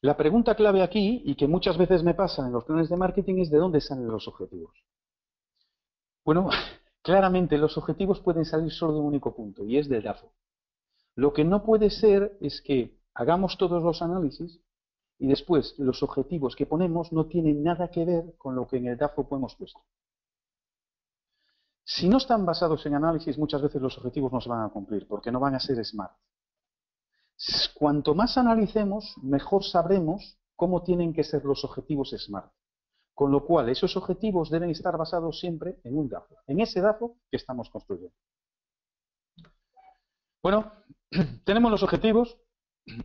La pregunta clave aquí, y que muchas veces me pasa en los planes de marketing, es ¿de dónde salen los objetivos? Bueno, claramente los objetivos pueden salir solo de un único punto, y es del DAFO. Lo que no puede ser es que hagamos todos los análisis y después los objetivos que ponemos no tienen nada que ver con lo que en el DAFO hemos puesto. Si no están basados en análisis, muchas veces los objetivos no se van a cumplir, porque no van a ser SMART. Cuanto más analicemos, mejor sabremos cómo tienen que ser los objetivos SMART. Con lo cual, esos objetivos deben estar basados siempre en un DAFO, en ese DAFO que estamos construyendo. Bueno, tenemos los objetivos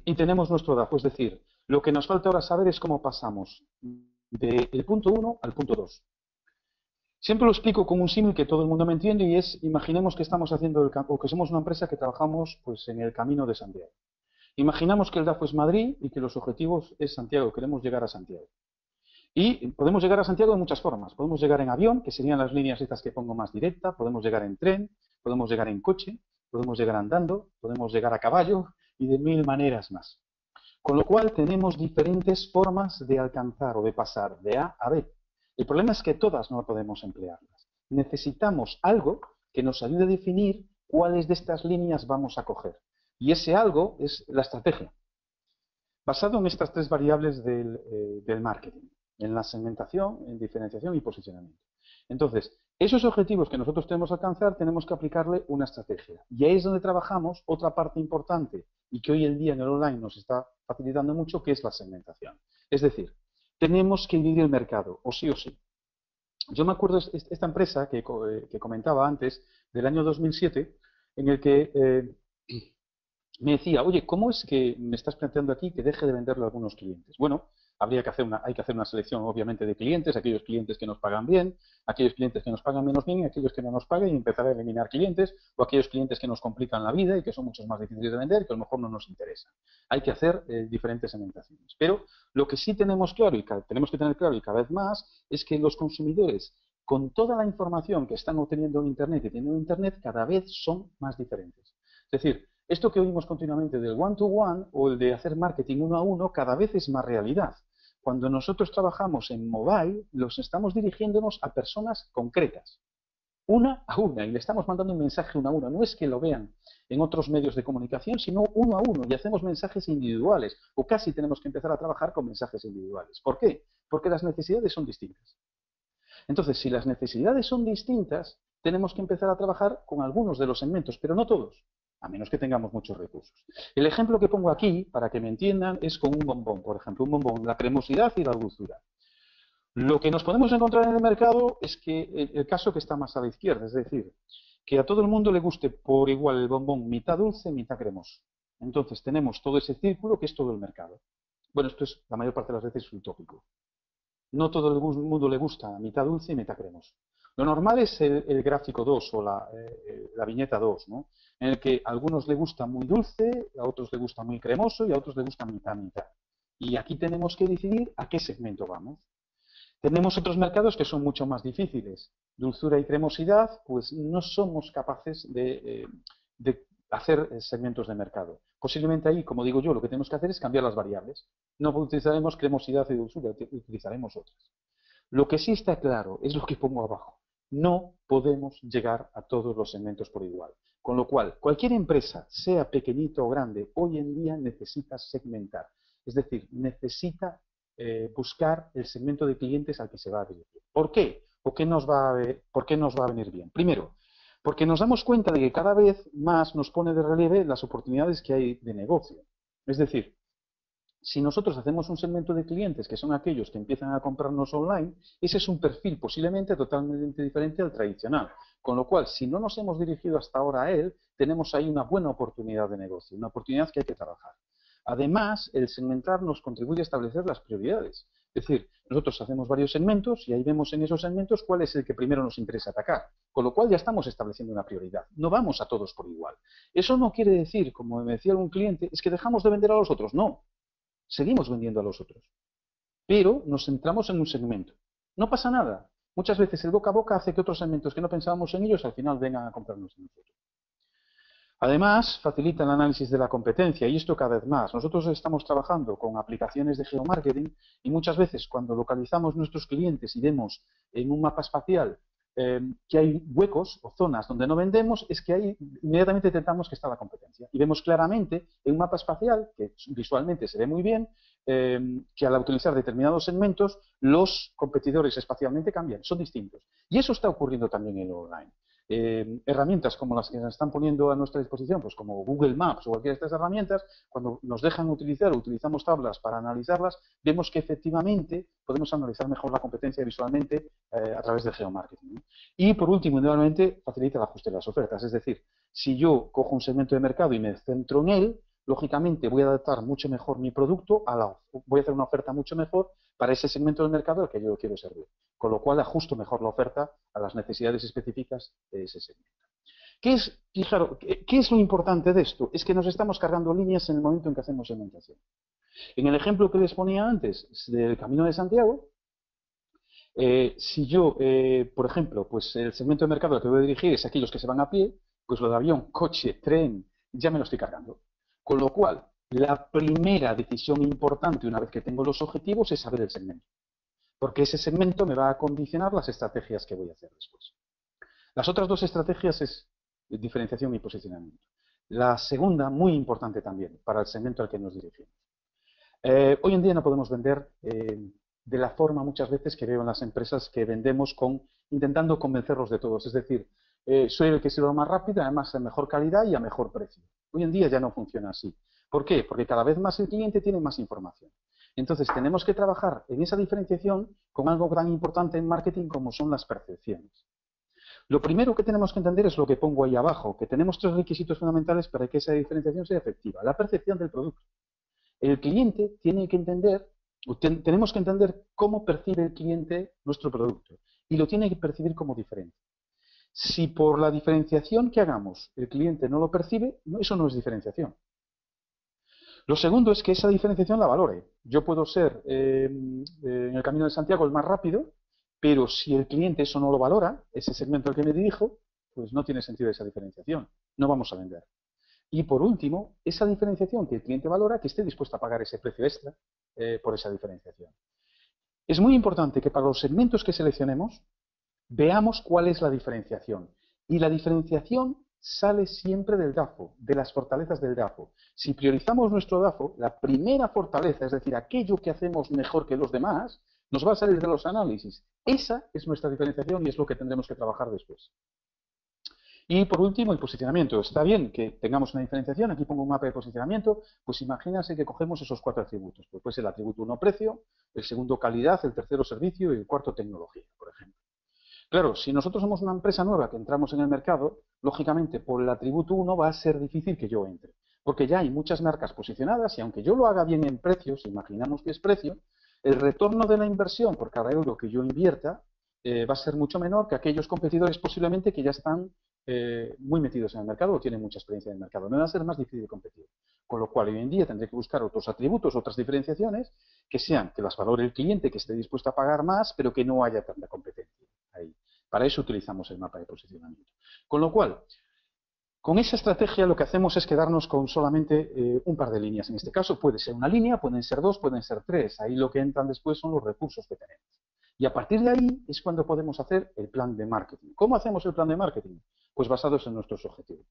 y tenemos nuestro DAFO, es decir, lo que nos falta ahora saber es cómo pasamos del punto 1 al punto 2. Siempre lo explico con un símil que todo el mundo me entiende y es, imaginemos que estamos haciendo o que somos una empresa que trabajamos pues, en el camino de Santiago. Imaginamos que el DAFO es Madrid y que los objetivos es Santiago, queremos llegar a Santiago. Y podemos llegar a Santiago de muchas formas. Podemos llegar en avión, que serían las líneas estas que pongo más directa, podemos llegar en tren, podemos llegar en coche, podemos llegar andando, podemos llegar a caballo y de 1000 maneras más. Con lo cual tenemos diferentes formas de alcanzar o de pasar de A a B. El problema es que todas no podemos emplearlas. Necesitamos algo que nos ayude a definir cuáles de estas líneas vamos a coger. Y ese algo es la estrategia. Basado en estas 3 variables del marketing, en la segmentación, en diferenciación y posicionamiento. Entonces, esos objetivos que nosotros tenemos que alcanzar, tenemos que aplicarle una estrategia. Y ahí es donde trabajamos otra parte importante y que hoy en día en el online nos está facilitando mucho, que es la segmentación. Es decir, tenemos que dividir el mercado, o sí o sí. Yo me acuerdo de esta empresa que comentaba antes, del año 2007, en el que me decía, oye, ¿cómo es que me estás planteando aquí que deje de venderle a algunos clientes? Bueno, hay que hacer una selección, obviamente, de clientes, aquellos clientes que nos pagan bien, aquellos clientes que nos pagan menos bien y aquellos que no nos pagan y empezar a eliminar clientes o aquellos clientes que nos complican la vida y que son mucho más difíciles de vender y que a lo mejor no nos interesan. Hay que hacer diferentes segmentaciones. Pero lo que sí tenemos claro y tenemos que tener claro y cada vez más es que los consumidores, con toda la información que están obteniendo en Internet y teniendo en Internet, cada vez son más diferentes. Es decir, esto que oímos continuamente del one-to-one o el de hacer marketing uno a uno cada vez es más realidad. Cuando nosotros trabajamos en mobile, los estamos dirigiéndonos a personas concretas, una a una, y le estamos mandando un mensaje uno a uno. No es que lo vean en otros medios de comunicación, sino uno a uno, y hacemos mensajes individuales, o casi tenemos que empezar a trabajar con mensajes individuales. ¿Por qué? Porque las necesidades son distintas. Entonces, si las necesidades son distintas, tenemos que empezar a trabajar con algunos de los segmentos, pero no todos. a menos que tengamos muchos recursos. El ejemplo que pongo aquí, para que me entiendan, es con un bombón, por ejemplo, un bombón, la cremosidad y la dulzura. Lo que nos podemos encontrar en el mercado es que el caso que está más a la izquierda, es decir, que a todo el mundo le guste por igual el bombón mitad dulce, mitad cremoso. Entonces tenemos todo ese círculo que es todo el mercado. Bueno, esto es la mayor parte de las veces utópico. No todo el mundo le gusta mitad dulce y mitad cremoso. Lo normal es el gráfico 2 o la viñeta 2, ¿no? En el que a algunos le gusta muy dulce, a otros le gusta muy cremoso y a otros le gusta mitad. Y aquí tenemos que decidir a qué segmento vamos. Tenemos otros mercados que son mucho más difíciles. Dulzura y cremosidad, pues no somos capaces de hacer segmentos de mercado. Posiblemente ahí, como digo yo, lo que tenemos que hacer es cambiar las variables. No utilizaremos cremosidad y dulzura, utilizaremos otras. Lo que sí está claro es lo que pongo abajo. No podemos llegar a todos los segmentos por igual. Con lo cual, cualquier empresa, sea pequeñita o grande, hoy en día necesita segmentar. Es decir, necesita buscar el segmento de clientes al que se va a dirigir. ¿Por qué? ¿Por qué nos va a venir bien? Primero, porque nos damos cuenta de que cada vez más nos pone de relieve las oportunidades que hay de negocio. Es decir, si nosotros hacemos un segmento de clientes que son aquellos que empiezan a comprarnos online, ese es un perfil posiblemente totalmente diferente al tradicional. Con lo cual, si no nos hemos dirigido hasta ahora a él, tenemos ahí una buena oportunidad de negocio, una oportunidad que hay que trabajar. Además, el segmentar nos contribuye a establecer las prioridades. Es decir, nosotros hacemos varios segmentos y ahí vemos en esos segmentos cuál es el que primero nos interesa atacar. Con lo cual ya estamos estableciendo una prioridad. No vamos a todos por igual. Eso no quiere decir, como me decía algún cliente, es que dejamos de vender a los otros. No, seguimos vendiendo a los otros. Pero nos centramos en un segmento. No pasa nada. Muchas veces el boca a boca hace que otros segmentos que no pensábamos en ellos al final vengan a comprarnos a nosotros. Además, facilita el análisis de la competencia y esto cada vez más. Nosotros estamos trabajando con aplicaciones de geomarketing y muchas veces cuando localizamos nuestros clientes y vemos en un mapa espacial que hay huecos o zonas donde no vendemos, es que ahí inmediatamente detectamos que está la competencia. Y vemos claramente en un mapa espacial, que visualmente se ve muy bien, que al utilizar determinados segmentos, los competidores espacialmente cambian, son distintos. Y eso está ocurriendo también en lo online. Herramientas como las que nos están poniendo a nuestra disposición, pues como Google Maps o cualquiera de estas herramientas, cuando nos dejan utilizar o utilizamos tablas para analizarlas, vemos que efectivamente podemos analizar mejor la competencia visualmente a través del geomarketing, ¿no? Y por último, nuevamente, facilita el ajuste de las ofertas. Es decir, si yo cojo un segmento de mercado y me centro en él, lógicamente voy a adaptar mucho mejor mi producto, voy a hacer una oferta mucho mejor para ese segmento del mercado al que yo quiero servir. Con lo cual ajusto mejor la oferta a las necesidades específicas de ese segmento. ¿Qué es lo importante de esto? Es que nos estamos cargando líneas en el momento en que hacemos segmentación. En el ejemplo que les ponía antes del Camino de Santiago, si yo, por ejemplo, pues el segmento de mercado al que voy a dirigir es aquellos que se van a pie, pues lo de avión, coche, tren, ya me lo estoy cargando. Con lo cual, la primera decisión importante una vez que tengo los objetivos es saber el segmento. Porque ese segmento me va a condicionar las estrategias que voy a hacer después. Las otras dos estrategias es diferenciación y posicionamiento. La segunda, muy importante también, para el segmento al que nos dirigimos. Hoy en día no podemos vender de la forma muchas veces que veo en las empresas que vendemos intentando convencerlos de todos. Es decir, soy el que sirva más rápido, además a mejor calidad y a mejor precio. Hoy en día ya no funciona así. ¿Por qué? Porque cada vez más el cliente tiene más información. Entonces tenemos que trabajar en esa diferenciación con algo tan importante en marketing como son las percepciones. Lo primero que tenemos que entender es lo que pongo ahí abajo, que tenemos 3 requisitos fundamentales para que esa diferenciación sea efectiva. La percepción del producto. El cliente tiene que entender, tenemos que entender cómo percibe el cliente nuestro producto y lo tiene que percibir como diferente. Si por la diferenciación que hagamos el cliente no lo percibe, eso no es diferenciación. Lo segundo es que esa diferenciación la valore. Yo puedo ser en el Camino de Santiago el más rápido, pero si el cliente eso no lo valora, ese segmento al que me dirijo, pues no tiene sentido esa diferenciación. No vamos a vender. Y por último, esa diferenciación que el cliente valora, que esté dispuesto a pagar ese precio extra por esa diferenciación. Es muy importante que para los segmentos que seleccionemos veamos cuál es la diferenciación. Y la diferenciación sale siempre del DAFO, de las fortalezas del DAFO. Si priorizamos nuestro DAFO, la primera fortaleza, es decir, aquello que hacemos mejor que los demás, nos va a salir de los análisis. Esa es nuestra diferenciación y es lo que tendremos que trabajar después. Y por último, el posicionamiento. Está bien que tengamos una diferenciación. Aquí pongo un mapa de posicionamiento. Pues imagínense que cogemos esos 4 atributos. Pues puede ser el atributo 1, precio, el segundo, calidad, el tercero, servicio y el cuarto, tecnología, por ejemplo. Claro, si nosotros somos una empresa nueva que entramos en el mercado, lógicamente por el atributo 1 va a ser difícil que yo entre. Porque ya hay muchas marcas posicionadas y aunque yo lo haga bien en precios, imaginamos que es precio, el retorno de la inversión por cada euro que yo invierta va a ser mucho menor que aquellos competidores posiblemente que ya están muy metidos en el mercado o tienen mucha experiencia en el mercado. Me va a ser más difícil competir. Con lo cual, hoy en día tendré que buscar otros atributos, otras diferenciaciones que sean que las valore el cliente, que esté dispuesto a pagar más, pero que no haya tanta competencia ahí. Para eso utilizamos el mapa de posicionamiento. Con lo cual, con esa estrategia lo que hacemos es quedarnos con solamente un par de líneas. En este caso puede ser una línea, pueden ser 2, pueden ser 3. Ahí lo que entran después son los recursos que tenemos. Y a partir de ahí es cuando podemos hacer el plan de marketing. ¿Cómo hacemos el plan de marketing? Pues basados en nuestros objetivos.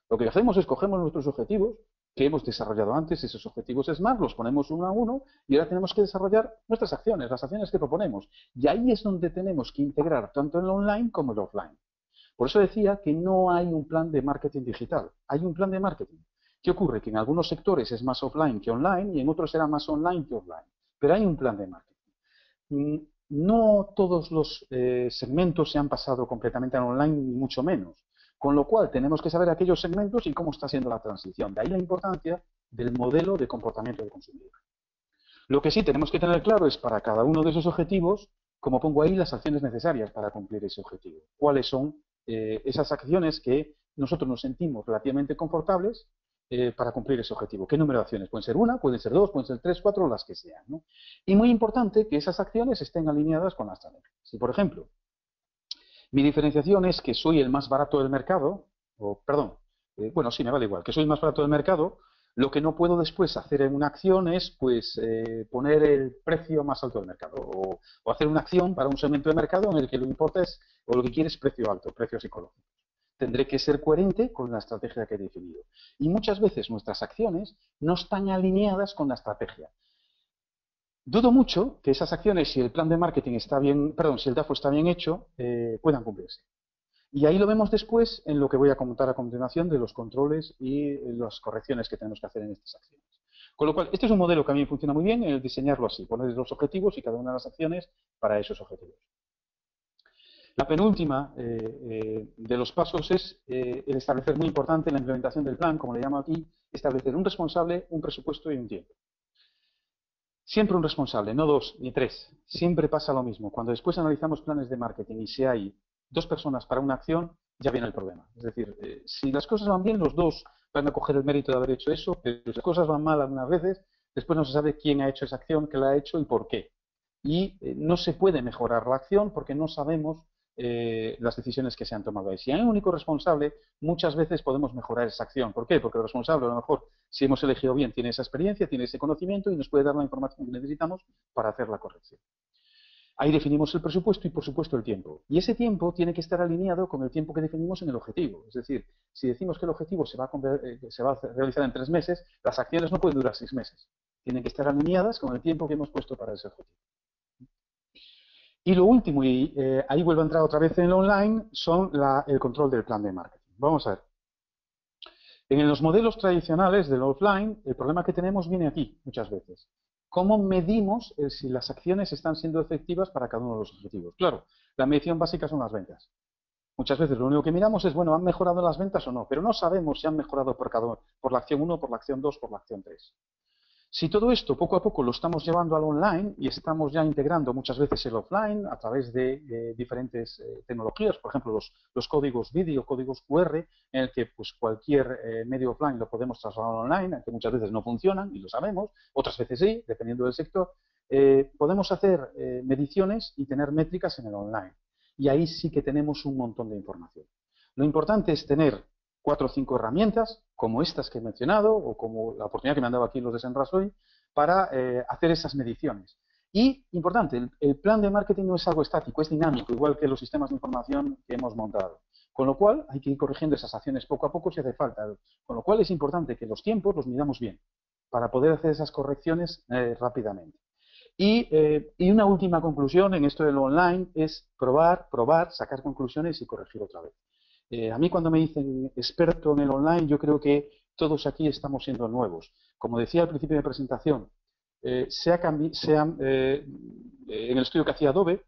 Lo que hacemos es cogemos nuestros objetivos que hemos desarrollado antes, esos objetivos SMART, los ponemos uno a uno y ahora tenemos que desarrollar nuestras acciones, las acciones que proponemos. Y ahí es donde tenemos que integrar tanto el online como el offline. Por eso decía que no hay un plan de marketing digital, hay un plan de marketing. ¿Qué ocurre? Que en algunos sectores es más offline que online y en otros será más online que offline. Pero hay un plan de marketing. No todos los segmentos se han pasado completamente al online, ni mucho menos. Con lo cual, tenemos que saber aquellos segmentos y cómo está siendo la transición. De ahí la importancia del modelo de comportamiento del consumidor. Lo que sí tenemos que tener claro es para cada uno de esos objetivos, como pongo ahí, las acciones necesarias para cumplir ese objetivo. ¿Cuáles son esas acciones que nosotros nos sentimos relativamente confortables para cumplir ese objetivo? ¿Qué número de acciones? Pueden ser una, pueden ser dos, pueden ser tres, cuatro, las que sean, ¿no? Y muy importante que esas acciones estén alineadas con la estrategia. Si, por ejemplo, mi diferenciación es que soy el más barato del mercado, o perdón, bueno, sí, me vale igual, que soy el más barato del mercado, lo que no puedo después hacer en una acción es pues poner el precio más alto del mercado o hacer una acción para un segmento de mercado en el que lo importa es, o lo que quiere es precio alto, precio psicológico. Tendré que ser coherente con la estrategia que he definido. Y muchas veces nuestras acciones no están alineadas con la estrategia. Dudo mucho que esas acciones, si el plan de marketing está bien, perdón, si el DAFO está bien hecho, puedan cumplirse. Y ahí lo vemos después en lo que voy a comentar a continuación de los controles y las correcciones que tenemos que hacer en estas acciones. Con lo cual, este es un modelo que a mí me funciona muy bien, el diseñarlo así, poner los objetivos y cada una de las acciones para esos objetivos. La penúltima de los pasos es el establecer, muy importante, la implementación del plan, como le llamo aquí, establecer un responsable, un presupuesto y un tiempo. Siempre un responsable, no dos ni tres. Siempre pasa lo mismo. Cuando después analizamos planes de marketing y si hay 2 personas para una acción, ya viene el problema. Es decir, si las cosas van bien, los 2 van a coger el mérito de haber hecho eso, pero si las cosas van mal algunas veces, después no se sabe quién ha hecho esa acción, qué la ha hecho y por qué. Y no se puede mejorar la acción porque no sabemos las decisiones que se han tomado ahí. Si hay un único responsable, muchas veces podemos mejorar esa acción. ¿Por qué? Porque el responsable, a lo mejor, si hemos elegido bien, tiene esa experiencia, tiene ese conocimiento y nos puede dar la información que necesitamos para hacer la corrección. Ahí definimos el presupuesto y, por supuesto, el tiempo. Y ese tiempo tiene que estar alineado con el tiempo que definimos en el objetivo. Es decir, si decimos que el objetivo se va a realizar en 3 meses, las acciones no pueden durar 6 meses. Tienen que estar alineadas con el tiempo que hemos puesto para ese objetivo. Y lo último, y ahí vuelvo a entrar otra vez en el online, son el control del plan de marketing. Vamos a ver. En los modelos tradicionales del offline, el problema que tenemos viene aquí, muchas veces. ¿Cómo medimos si las acciones están siendo efectivas para cada uno de los objetivos? Claro, la medición básica son las ventas. Muchas veces lo único que miramos es, bueno, ¿han mejorado las ventas o no? Pero no sabemos si han mejorado por la acción 1, por la acción 2, por la acción 3. Si todo esto poco a poco lo estamos llevando al online y estamos ya integrando muchas veces el offline a través de diferentes tecnologías, por ejemplo los códigos vídeo, códigos QR, en el que pues, cualquier medio offline lo podemos trasladar online, que muchas veces no funcionan y lo sabemos, otras veces sí, dependiendo del sector, podemos hacer mediciones y tener métricas en el online. Y ahí sí que tenemos un montón de información. Lo importante es tener 4 o 5 herramientas, como estas que he mencionado, o como la oportunidad que me han dado aquí los de Senrasoy, para hacer esas mediciones. Y, importante, el plan de marketing no es algo estático, es dinámico, igual que los sistemas de información que hemos montado. Con lo cual, hay que ir corrigiendo esas acciones poco a poco si hace falta. Con lo cual, es importante que los tiempos los midamos bien, para poder hacer esas correcciones rápidamente. Y una última conclusión en esto de lo online es probar, sacar conclusiones y corregir otra vez. A mí cuando me dicen experto en el online, yo creo que todos aquí estamos siendo nuevos. Como decía al principio de mi presentación, en el estudio que hacía Adobe,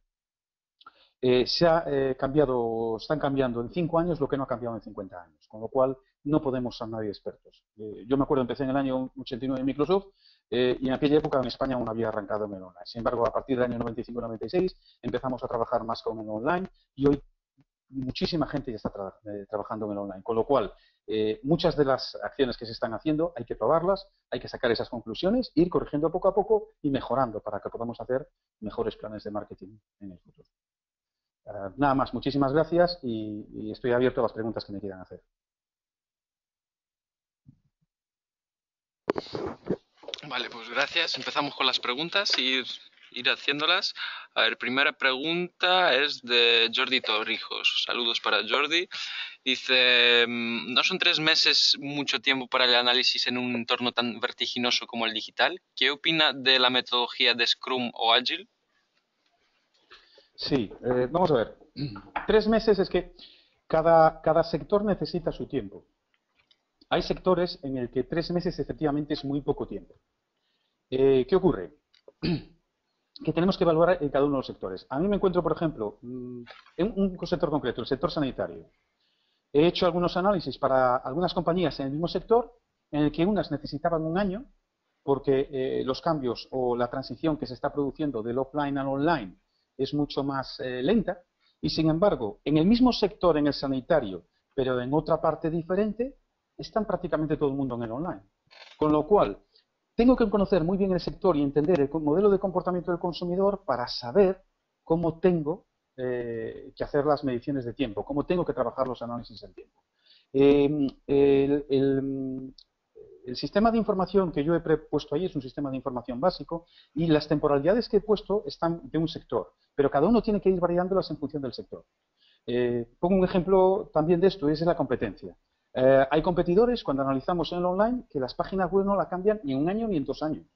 están cambiando en 5 años lo que no ha cambiado en 50 años, con lo cual no podemos ser nadie expertos. Yo me acuerdo, empecé en el año 89 en Microsoft y en aquella época en España aún había arrancado en el online. Sin embargo, a partir del año 95-96 empezamos a trabajar más con el online y hoy muchísima gente ya está trabajando en el online, con lo cual muchas de las acciones que se están haciendo hay que probarlas, hay que sacar esas conclusiones, ir corrigiendo poco a poco y mejorando para que podamos hacer mejores planes de marketing en el futuro. Nada más, muchísimas gracias y estoy abierto a las preguntas que me quieran hacer. Vale, pues gracias. Empezamos con las preguntas y ir haciéndolas. A ver, primera pregunta es de Jordi Torrijos. Saludos para Jordi. Dice, ¿no son 3 meses mucho tiempo para el análisis en un entorno tan vertiginoso como el digital? ¿Qué opina de la metodología de Scrum o Agile? Sí, vamos a ver. 3 meses es que cada sector necesita su tiempo. Hay sectores en el que 3 meses efectivamente es muy poco tiempo. ¿Qué ocurre? Que tenemos que evaluar en cada uno de los sectores. A mí me encuentro, por ejemplo, en un sector concreto, el sector sanitario. He hecho algunos análisis para algunas compañías en el mismo sector, en el que unas necesitaban 1 año, porque los cambios o la transición que se está produciendo del offline al online es mucho más lenta, y sin embargo, en el mismo sector, en el sanitario, pero en otra parte diferente, están prácticamente todo el mundo en el online. Con lo cual, tengo que conocer muy bien el sector y entender el modelo de comportamiento del consumidor para saber cómo tengo que hacer las mediciones de tiempo, cómo tengo que trabajar los análisis del tiempo. El sistema de información que yo he puesto ahí es un sistema de información básico y las temporalidades que he puesto están de un sector, pero cada uno tiene que ir variándolas en función del sector. Pongo un ejemplo también de esto, es la competencia. Hay competidores, cuando analizamos en el online, que las páginas web no la cambian ni en 1 año ni en 2 años.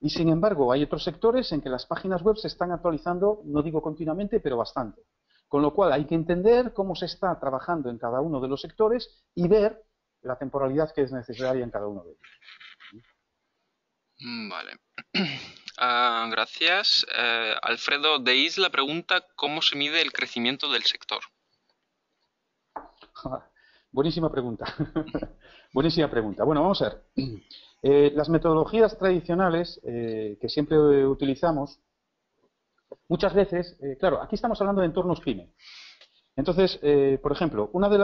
Y sin embargo, hay otros sectores en que las páginas web se están actualizando, no digo continuamente, pero bastante. Con lo cual hay que entender cómo se está trabajando en cada uno de los sectores y ver la temporalidad que es necesaria en cada uno de ellos. Vale. Gracias. Alfredo de Isla pregunta cómo se mide el crecimiento del sector. Buenísima pregunta. Buenísima pregunta. Bueno, vamos a ver. Las metodologías tradicionales que siempre utilizamos, muchas veces, claro, aquí estamos hablando de entornos PYME. Entonces, por ejemplo, una de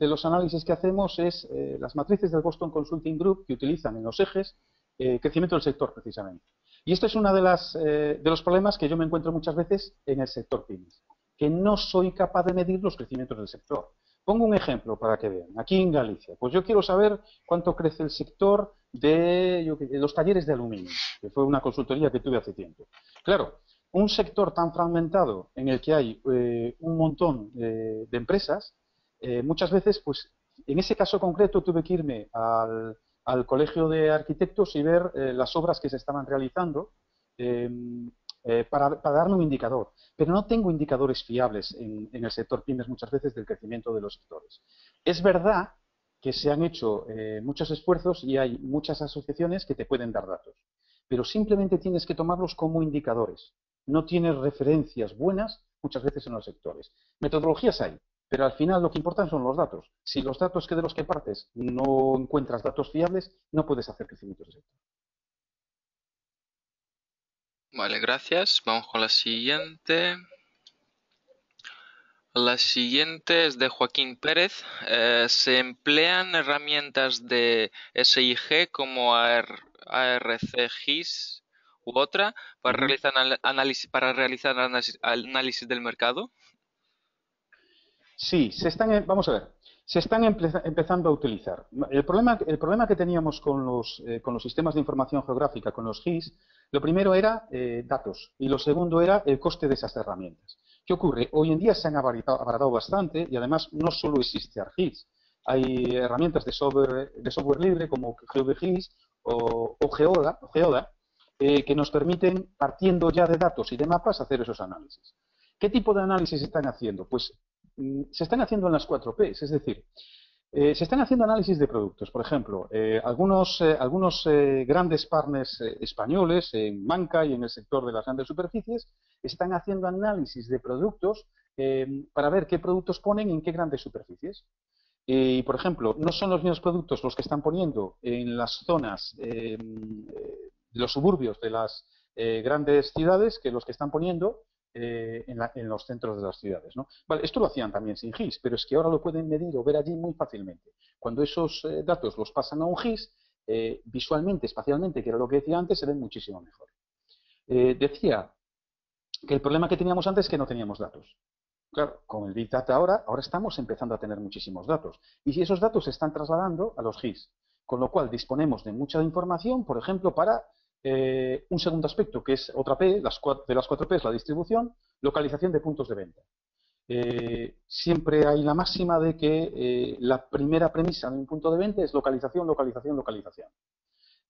los análisis que hacemos es las matrices del Boston Consulting Group que utilizan en los ejes crecimiento del sector, precisamente. Y esto es uno de los problemas que yo me encuentro muchas veces en el sector PYME, que no soy capaz de medir los crecimientos del sector. Pongo un ejemplo para que vean. Aquí en Galicia, pues yo quiero saber cuánto crece el sector de los talleres de aluminio, que fue una consultoría que tuve hace tiempo. Claro, un sector tan fragmentado en el que hay un montón de empresas, muchas veces, pues en ese caso concreto tuve que irme al Colegio de Arquitectos y ver las obras que se estaban realizando para darme un indicador. Pero no tengo indicadores fiables en el sector pymes muchas veces del crecimiento de los sectores. Es verdad que se han hecho muchos esfuerzos y hay muchas asociaciones que te pueden dar datos, pero simplemente tienes que tomarlos como indicadores. No tienes referencias buenas muchas veces en los sectores. Metodologías hay, pero al final lo que importan son los datos. Si los datos de los que partes no encuentras datos fiables, no puedes hacer crecimiento del sector. Vale, gracias. Vamos con la siguiente. La siguiente es de Joaquín Pérez. ¿Se emplean herramientas de SIG como ARCGIS u otra para realizar análisis del mercado? Sí, vamos a ver, se están empezando a utilizar. El problema que teníamos con los sistemas de información geográfica, con los GIS, lo primero era datos y lo segundo era el coste de esas herramientas. ¿Qué ocurre? Hoy en día se han abaratado bastante y además no solo existe ArcGIS. Hay herramientas de software libre como GeoGIS o Geoda que nos permiten, partiendo ya de datos y de mapas, hacer esos análisis. ¿Qué tipo de análisis están haciendo? Pues se están haciendo en las 4Ps, es decir, se están haciendo análisis de productos. Por ejemplo, algunos grandes partners españoles en banca y en el sector de las grandes superficies están haciendo análisis de productos para ver qué productos ponen en qué grandes superficies. Y, por ejemplo, no son los mismos productos los que están poniendo en las zonas, los suburbios de las grandes ciudades que los que están poniendo en los centros de las ciudades, ¿no? Vale, esto lo hacían también sin GIS, pero es que ahora lo pueden medir o ver allí muy fácilmente. Cuando esos datos los pasan a un GIS, visualmente, espacialmente, que era lo que decía antes, se ven muchísimo mejor. Decía que el problema que teníamos antes es que no teníamos datos. Claro, con el Big Data ahora estamos empezando a tener muchísimos datos. Y si esos datos se están trasladando a los GIS, con lo cual disponemos de mucha información, por ejemplo, para un segundo aspecto, que es otra P, de las 4P es la distribución, localización de puntos de venta. Siempre hay la máxima de que la primera premisa de un punto de venta es localización, localización, localización.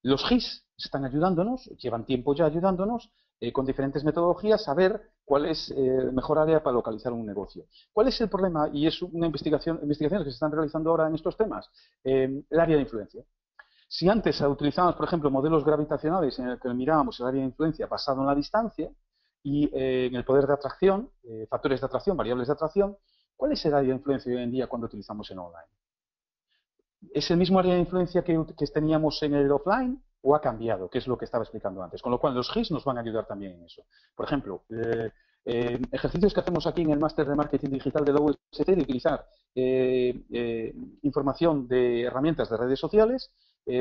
Los GIS están ayudándonos, llevan tiempo ya ayudándonos, con diferentes metodologías a ver cuál es el mejor área para localizar un negocio. ¿Cuál es el problema? Y es una investigaciones que se están realizando ahora en estos temas. El área de influencia. Si antes utilizábamos, por ejemplo, modelos gravitacionales en el que mirábamos el área de influencia basado en la distancia y en el poder de atracción, factores de atracción, variables de atracción, ¿cuál es el área de influencia hoy en día cuando utilizamos en online? ¿Es el mismo área de influencia que teníamos en el offline o ha cambiado? Que es lo que estaba explicando antes. Con lo cual, los GIS nos van a ayudar también en eso. Por ejemplo, ejercicios que hacemos aquí en el máster de marketing digital de la UST de utilizar información de herramientas de redes sociales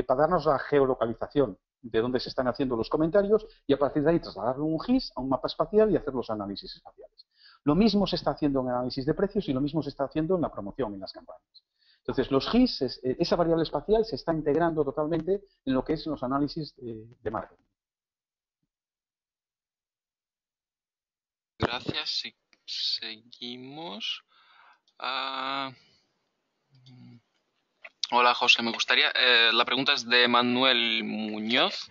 para darnos la geolocalización de dónde se están haciendo los comentarios y a partir de ahí trasladarlo a un GIS, a un mapa espacial y hacer los análisis espaciales. Lo mismo se está haciendo en el análisis de precios y lo mismo se está haciendo en la promoción, en las campañas. Entonces, los GIS, esa variable espacial se está integrando totalmente en lo que es los análisis de marketing. Gracias. Seguimos. Hola, José. La pregunta es de Manuel Muñoz.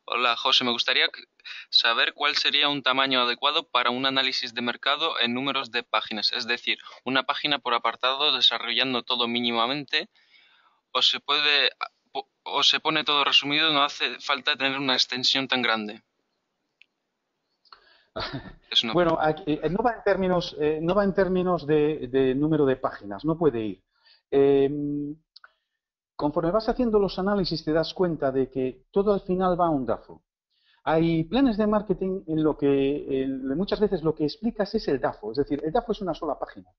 Hola, José. Me gustaría saber cuál sería un tamaño adecuado para un análisis de mercado en números de páginas. Es decir, una página por apartado desarrollando todo mínimamente. O se pone todo resumido, no hace falta tener una extensión tan grande. Bueno, aquí, no va en términos de número de páginas, no puede ir. Conforme vas haciendo los análisis te das cuenta de que todo al final va a un DAFO. Hay planes de marketing en lo que muchas veces lo que explicas es el DAFO, es decir, el DAFO es una sola página.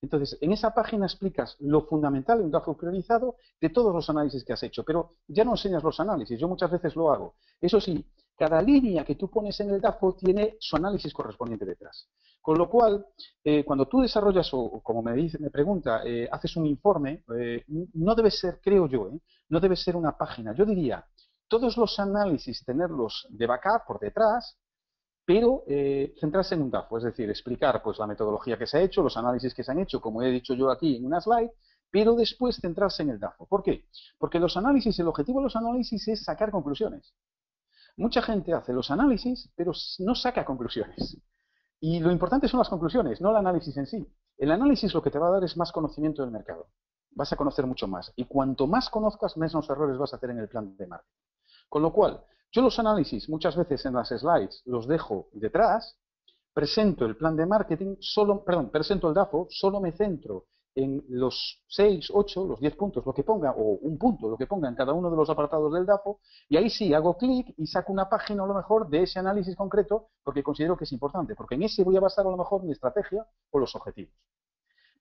Entonces, en esa página explicas lo fundamental, un DAFO priorizado, de todos los análisis que has hecho, pero ya no enseñas los análisis, yo muchas veces lo hago. Eso sí, cada línea que tú pones en el DAFO tiene su análisis correspondiente detrás. Con lo cual, cuando tú desarrollas, o como me pregunta, haces un informe, no debe ser, creo yo, no debe ser una página. Yo diría, todos los análisis tenerlos de backup por detrás, pero centrarse en un DAFO, es decir, explicar pues la metodología que se ha hecho, los análisis que se han hecho, como he dicho yo aquí en una slide, pero después centrarse en el DAFO. ¿Por qué? Porque los análisis, el objetivo de los análisis es sacar conclusiones. Mucha gente hace los análisis, pero no saca conclusiones. Y lo importante son las conclusiones, no el análisis en sí. El análisis lo que te va a dar es más conocimiento del mercado. Vas a conocer mucho más. Y cuanto más conozcas, menos errores vas a hacer en el plan de marketing. Con lo cual, yo los análisis muchas veces en las slides los dejo detrás, presento el plan de marketing, presento el DAFO, solo me centro en los 6, 8, los 10 puntos, lo que ponga, o un punto, lo que ponga en cada uno de los apartados del DAFO, y ahí sí hago clic y saco una página a lo mejor de ese análisis concreto, porque considero que es importante, porque en ese voy a basar a lo mejor mi estrategia o los objetivos.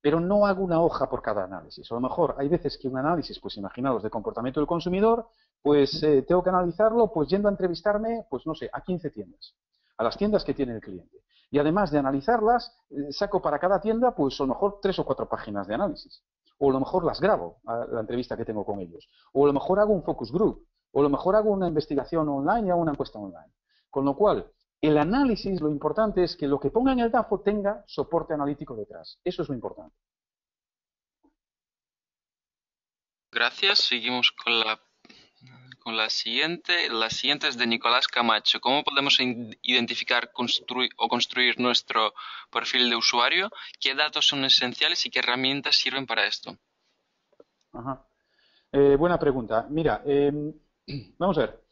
Pero no hago una hoja por cada análisis. A lo mejor hay veces que un análisis, pues imaginaos, de comportamiento del consumidor, pues tengo que analizarlo pues yendo a entrevistarme, pues no sé, a 15 tiendas, a las tiendas que tiene el cliente. Y además de analizarlas, saco para cada tienda, pues a lo mejor 3 o 4 páginas de análisis. O a lo mejor las grabo, a la entrevista que tengo con ellos. O a lo mejor hago un focus group. O a lo mejor hago una investigación online y hago una encuesta online. Con lo cual, el análisis, lo importante es que lo que ponga en el DAFO tenga soporte analítico detrás. Eso es lo importante. Gracias. Seguimos con la siguiente. La siguiente es de Nicolás Camacho. ¿Cómo podemos identificar o construir nuestro perfil de usuario? ¿Qué datos son esenciales y qué herramientas sirven para esto? Ajá. Buena pregunta. Mira, vamos a ver.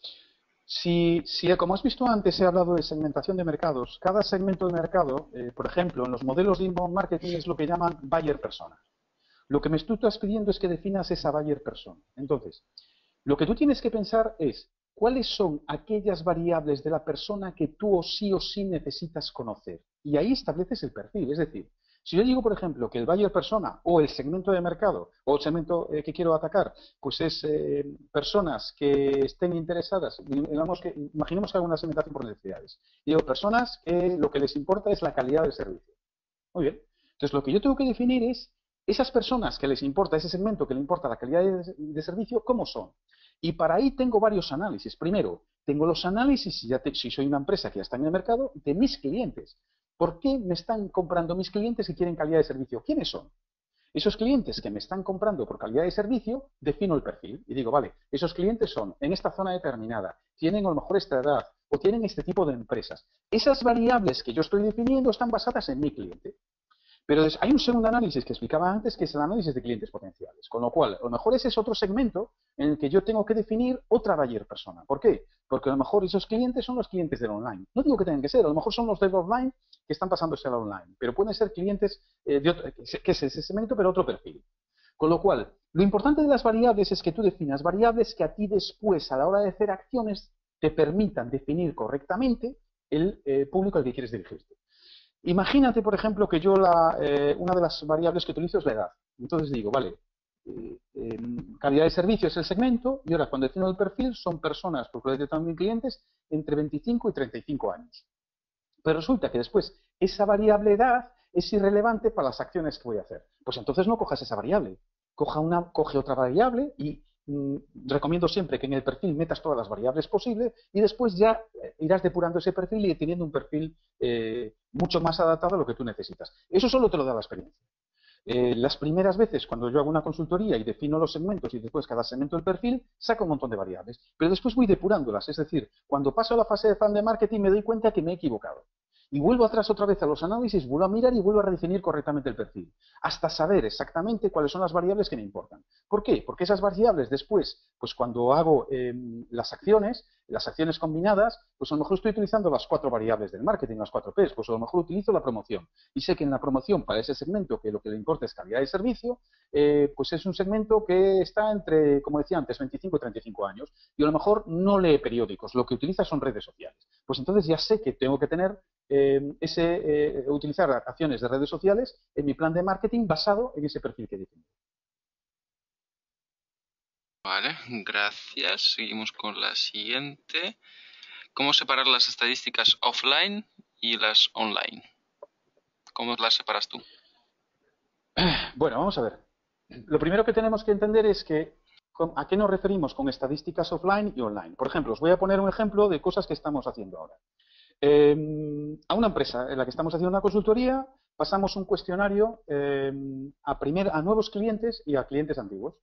Como has visto antes, he hablado de segmentación de mercados. Cada segmento de mercado, por ejemplo, en los modelos de inbound marketing es lo que llaman buyer persona. Lo que tú estás pidiendo es que definas esa buyer persona. Entonces, lo que tú tienes que pensar es cuáles son aquellas variables de la persona que tú o sí necesitas conocer. Y ahí estableces el perfil. Es decir, si yo digo, por ejemplo, que el buyer persona o el segmento de mercado o el segmento que quiero atacar, pues es personas que estén interesadas, imaginemos que hago una segmentación por necesidades. Digo, personas que lo que les importa es la calidad del servicio. Muy bien. Entonces, lo que yo tengo que definir es esas personas que les importa, ese segmento que le importa la calidad de servicio, ¿cómo son? Y para ahí tengo varios análisis. Primero, tengo los análisis, si soy una empresa que ya está en el mercado, de mis clientes. ¿Por qué me están comprando mis clientes y quieren calidad de servicio? ¿Quiénes son? Esos clientes que me están comprando por calidad de servicio, defino el perfil y digo, vale, esos clientes son en esta zona determinada, tienen a lo mejor esta edad o tienen este tipo de empresas. Esas variables que yo estoy definiendo están basadas en mi cliente. Pero hay un segundo análisis que explicaba antes, que es el análisis de clientes potenciales. Con lo cual, a lo mejor ese es otro segmento en el que yo tengo que definir otra buyer persona. ¿Por qué? Porque a lo mejor esos clientes son los clientes del online. No digo que tengan que ser, a lo mejor son los del offline que están pasándose al online. Pero pueden ser clientes que es ese segmento, pero otro perfil. Con lo cual, lo importante de las variables es que tú definas variables que a ti después, a la hora de hacer acciones, te permitan definir correctamente el público al que quieres dirigirte. Imagínate, por ejemplo, que una de las variables que utilizo es la edad. Entonces digo, vale, calidad de servicio es el segmento y ahora cuando defino el perfil son personas, por lo que también clientes, entre 25 y 35 años. Pero resulta que después esa variable edad es irrelevante para las acciones que voy a hacer. Pues entonces no cojas esa variable. Coge otra variable y recomiendo siempre que en el perfil metas todas las variables posibles y después ya irás depurando ese perfil y teniendo un perfil mucho más adaptado a lo que tú necesitas. Eso solo te lo da la experiencia. Las primeras veces, cuando yo hago una consultoría y defino los segmentos y después cada segmento del perfil, saco un montón de variables. Pero después voy depurándolas. Es decir, cuando paso a la fase de plan de marketing me doy cuenta que me he equivocado. Y vuelvo atrás otra vez a los análisis, vuelvo a mirar y vuelvo a redefinir correctamente el perfil, hasta saber exactamente cuáles son las variables que me importan. ¿Por qué? Porque esas variables después, pues cuando hago las acciones combinadas, pues a lo mejor estoy utilizando las 4 variables del marketing, las 4 P's, pues a lo mejor utilizo la promoción. Y sé que en la promoción para ese segmento, que lo que le importa es calidad de servicio, pues es un segmento que está entre, como decía antes, 25 y 35 años. Y a lo mejor no lee periódicos, lo que utiliza son redes sociales. Pues entonces ya sé que tengo que tener utilizar acciones de redes sociales en mi plan de marketing basado en ese perfil que defino. Vale, gracias. Seguimos con la siguiente. ¿Cómo separar las estadísticas offline y las online? ¿Cómo las separas tú? Bueno, vamos a ver. Lo primero que tenemos que entender es que ¿a qué nos referimos con estadísticas offline y online? Por ejemplo, os voy a poner un ejemplo de cosas que estamos haciendo ahora. A una empresa en la que estamos haciendo una consultoría, pasamos un cuestionario a nuevos clientes y a clientes antiguos,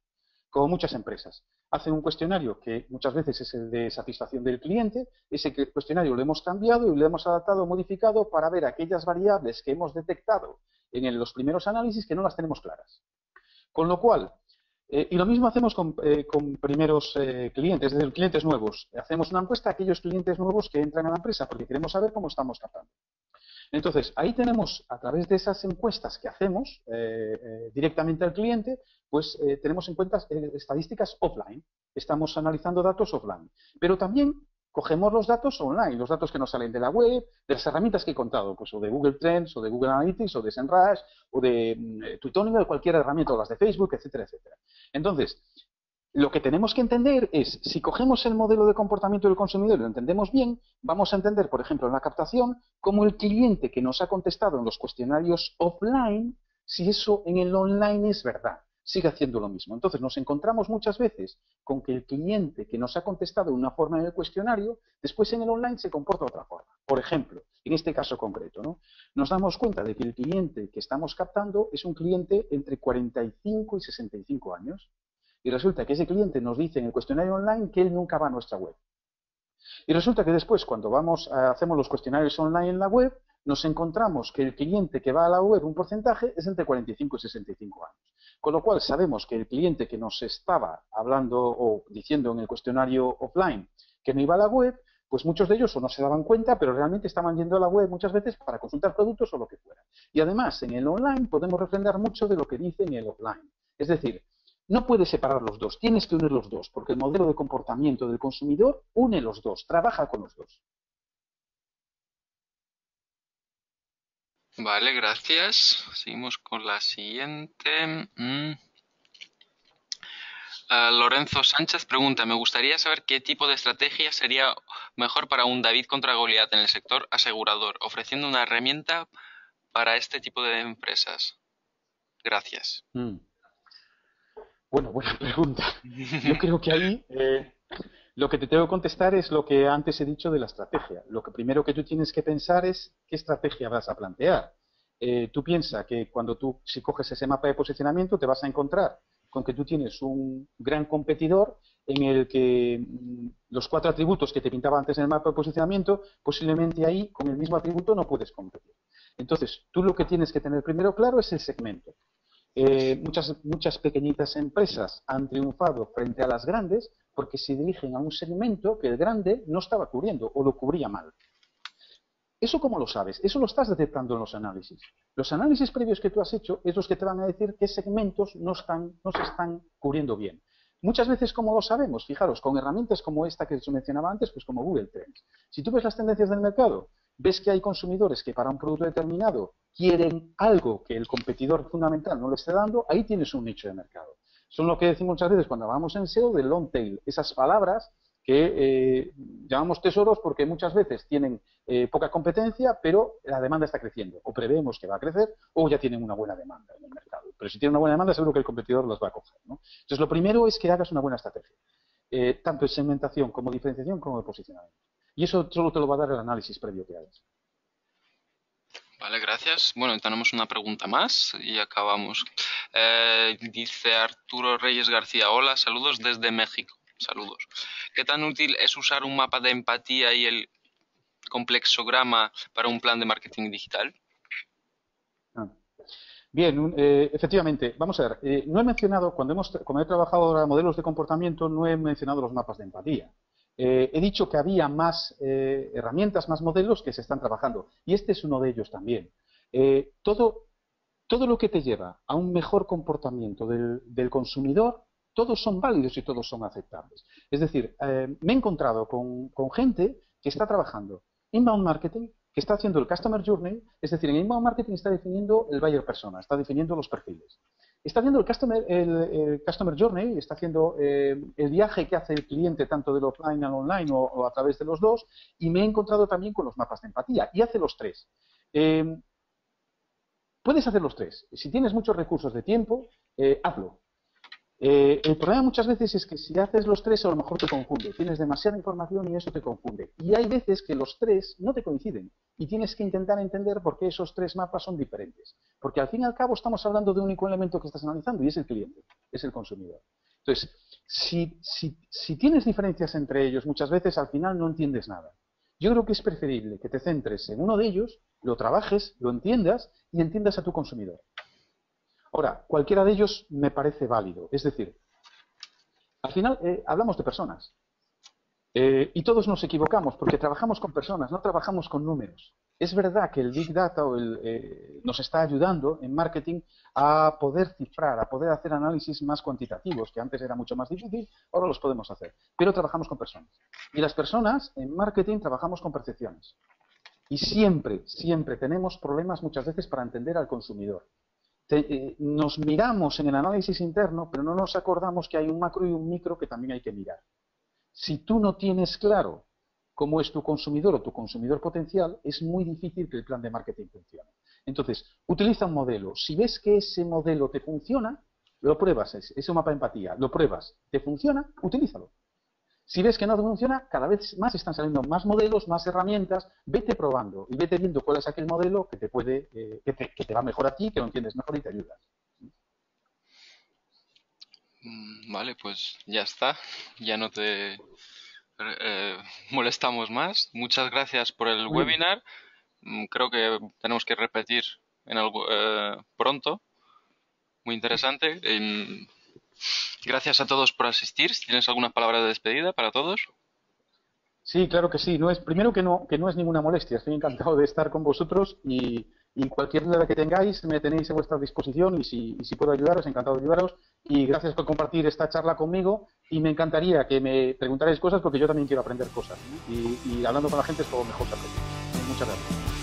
como muchas empresas. Hacen un cuestionario que muchas veces es el de satisfacción del cliente. Ese cuestionario lo hemos cambiado y lo hemos adaptado, modificado para ver aquellas variables que hemos detectado en los primeros análisis que no las tenemos claras. Con lo cual, y lo mismo hacemos con primeros clientes, es decir, clientes nuevos. Hacemos una encuesta a aquellos clientes nuevos que entran a la empresa porque queremos saber cómo estamos captando. Entonces, ahí tenemos, a través de esas encuestas que hacemos directamente al cliente, pues tenemos en cuenta estadísticas offline. Estamos analizando datos offline. Pero también cogemos los datos online, los datos que nos salen de la web, de las herramientas que he contado, pues o de Google Trends, o de Google Analytics, o de SEMrush, o de Tutonio, de cualquier herramienta, o las de Facebook, etcétera, etcétera. Entonces, lo que tenemos que entender es, si cogemos el modelo de comportamiento del consumidor y lo entendemos bien, vamos a entender, por ejemplo, en la captación, cómo el cliente que nos ha contestado en los cuestionarios offline, si eso en el online es verdad, sigue haciendo lo mismo. Entonces, nos encontramos muchas veces con que el cliente que nos ha contestado de una forma en el cuestionario, después en el online se comporta de otra forma. Por ejemplo, en este caso concreto, ¿no? Nos damos cuenta de que el cliente que estamos captando es un cliente entre 45 y 65 años, Y resulta que ese cliente nos dice en el cuestionario online que él nunca va a nuestra web. Y resulta que después, cuando hacemos los cuestionarios online en la web, nos encontramos que el cliente que va a la web, un porcentaje, es entre 45 y 65 años. Con lo cual sabemos que el cliente que nos estaba hablando o diciendo en el cuestionario offline que no iba a la web, pues muchos de ellos o no se daban cuenta, pero realmente estaban yendo a la web muchas veces para consultar productos o lo que fuera. Y además, en el online podemos refrendar mucho de lo que dice en el offline. Es decir, no puedes separar los dos, tienes que unir los dos, porque el modelo de comportamiento del consumidor une los dos, trabaja con los dos. Vale, gracias. Seguimos con la siguiente. Lorenzo Sánchez pregunta, me gustaría saber qué tipo de estrategia sería mejor para un David contra Goliat en el sector asegurador, ofreciendo una herramienta para este tipo de empresas. Gracias. Bueno, buena pregunta. Yo creo que ahí lo que te tengo que contestar es lo que antes he dicho de la estrategia. Lo que primero que tú tienes que pensar es qué estrategia vas a plantear. Tú piensas que si coges ese mapa de posicionamiento, te vas a encontrar con que tú tienes un gran competidor en el que los 4 atributos que te pintaba antes en el mapa de posicionamiento, posiblemente ahí con el mismo atributo no puedes competir. Entonces, tú lo que tienes que tener primero claro es el segmento. Muchas pequeñitas empresas han triunfado frente a las grandes porque se dirigen a un segmento que el grande no estaba cubriendo o lo cubría mal. ¿Eso cómo lo sabes? Eso lo estás detectando en los análisis. Los análisis previos que tú has hecho es los que te van a decir qué segmentos no se están cubriendo bien. Muchas veces, ¿cómo lo sabemos? Fijaros, con herramientas como esta que os mencionaba antes, pues como Google Trends. Si tú ves las tendencias del mercado, ves que hay consumidores que para un producto determinado quieren algo que el competidor fundamental no le esté dando, ahí tienes un nicho de mercado. Son lo que decimos muchas veces cuando hablamos en SEO del long tail, esas palabras que llamamos tesoros porque muchas veces tienen poca competencia, pero la demanda está creciendo. O prevemos que va a crecer o ya tienen una buena demanda en el mercado. Pero si tienen una buena demanda, seguro que el competidor las va a coger, ¿no? Entonces, lo primero es que hagas una buena estrategia, tanto en segmentación como diferenciación como de posicionamiento. Y eso solo te lo va a dar el análisis previo que hagas. Vale, gracias. Bueno, tenemos una pregunta más y acabamos. Dice Arturo Reyes García, hola, saludos desde México. Saludos. ¿Qué tan útil es usar un mapa de empatía y el complexograma para un plan de marketing digital? Bien, efectivamente, vamos a ver, no he mencionado, cuando he trabajado ahora modelos de comportamiento, no he mencionado los mapas de empatía. He dicho que había más herramientas, más modelos que se están trabajando, y este es uno de ellos también. Todo lo que te lleva a un mejor comportamiento del consumidor, todos son válidos y todos son aceptables. Es decir, me he encontrado con gente que está trabajando inbound marketing, que está haciendo el customer journey, es decir, en inbound marketing está definiendo el buyer persona, está definiendo los perfiles. Está haciendo el customer journey, está haciendo el viaje que hace el cliente tanto del offline al online o a través de los dos, y me he encontrado también con los mapas de empatía, y hace los tres. Puedes hacer los tres. Si tienes muchos recursos de tiempo, hazlo. El problema muchas veces es que si haces los tres a lo mejor te confunde. Tienes demasiada información y eso te confunde. Y hay veces que los tres no te coinciden y tienes que intentar entender por qué esos tres mapas son diferentes. Porque al fin y al cabo estamos hablando de un único elemento que estás analizando y es el cliente, es el consumidor. Entonces, si tienes diferencias entre ellos, muchas veces al final no entiendes nada. Yo creo que es preferible que te centres en uno de ellos, lo trabajes, lo entiendas y entiendas a tu consumidor. Ahora, cualquiera de ellos me parece válido. Es decir, al final hablamos de personas. Y todos nos equivocamos porque trabajamos con personas, no trabajamos con números. Es verdad que el Big Data nos está ayudando en marketing a poder cifrar, a poder hacer análisis más cuantitativos, que antes era mucho más difícil, ahora los podemos hacer. Pero trabajamos con personas. Y las personas en marketing trabajamos con percepciones. Y siempre, siempre tenemos problemas muchas veces para entender al consumidor. Nos miramos en el análisis interno, pero no nos acordamos que hay un macro y un micro que también hay que mirar. Si tú no tienes claro cómo es tu consumidor o tu consumidor potencial, es muy difícil que el plan de marketing funcione. Entonces, utiliza un modelo. Si ves que ese modelo te funciona, lo pruebas, ese mapa de empatía, lo pruebas, te funciona, utilízalo. Si ves que no funciona, cada vez más están saliendo más modelos, más herramientas, vete probando y vete viendo cuál es aquel modelo que te va mejor a ti, que lo entiendes mejor y te ayuda. Vale, pues ya está. Ya no te eh, molestamos más. Muchas gracias por el Muy bien. webinar. Creo que tenemos que repetir en algo pronto. Muy interesante. Gracias a todos por asistir. Si tienes alguna palabra de despedida para todos. Sí, claro que sí. No es, primero que no es ninguna molestia. Estoy encantado de estar con vosotros y cualquier duda que tengáis me tenéis a vuestra disposición y si puedo ayudaros, encantado de ayudaros. Y gracias por compartir esta charla conmigo y me encantaría que me preguntarais cosas porque yo también quiero aprender cosas, ¿no? Y hablando con la gente es como mejor se aprende. Muchas gracias.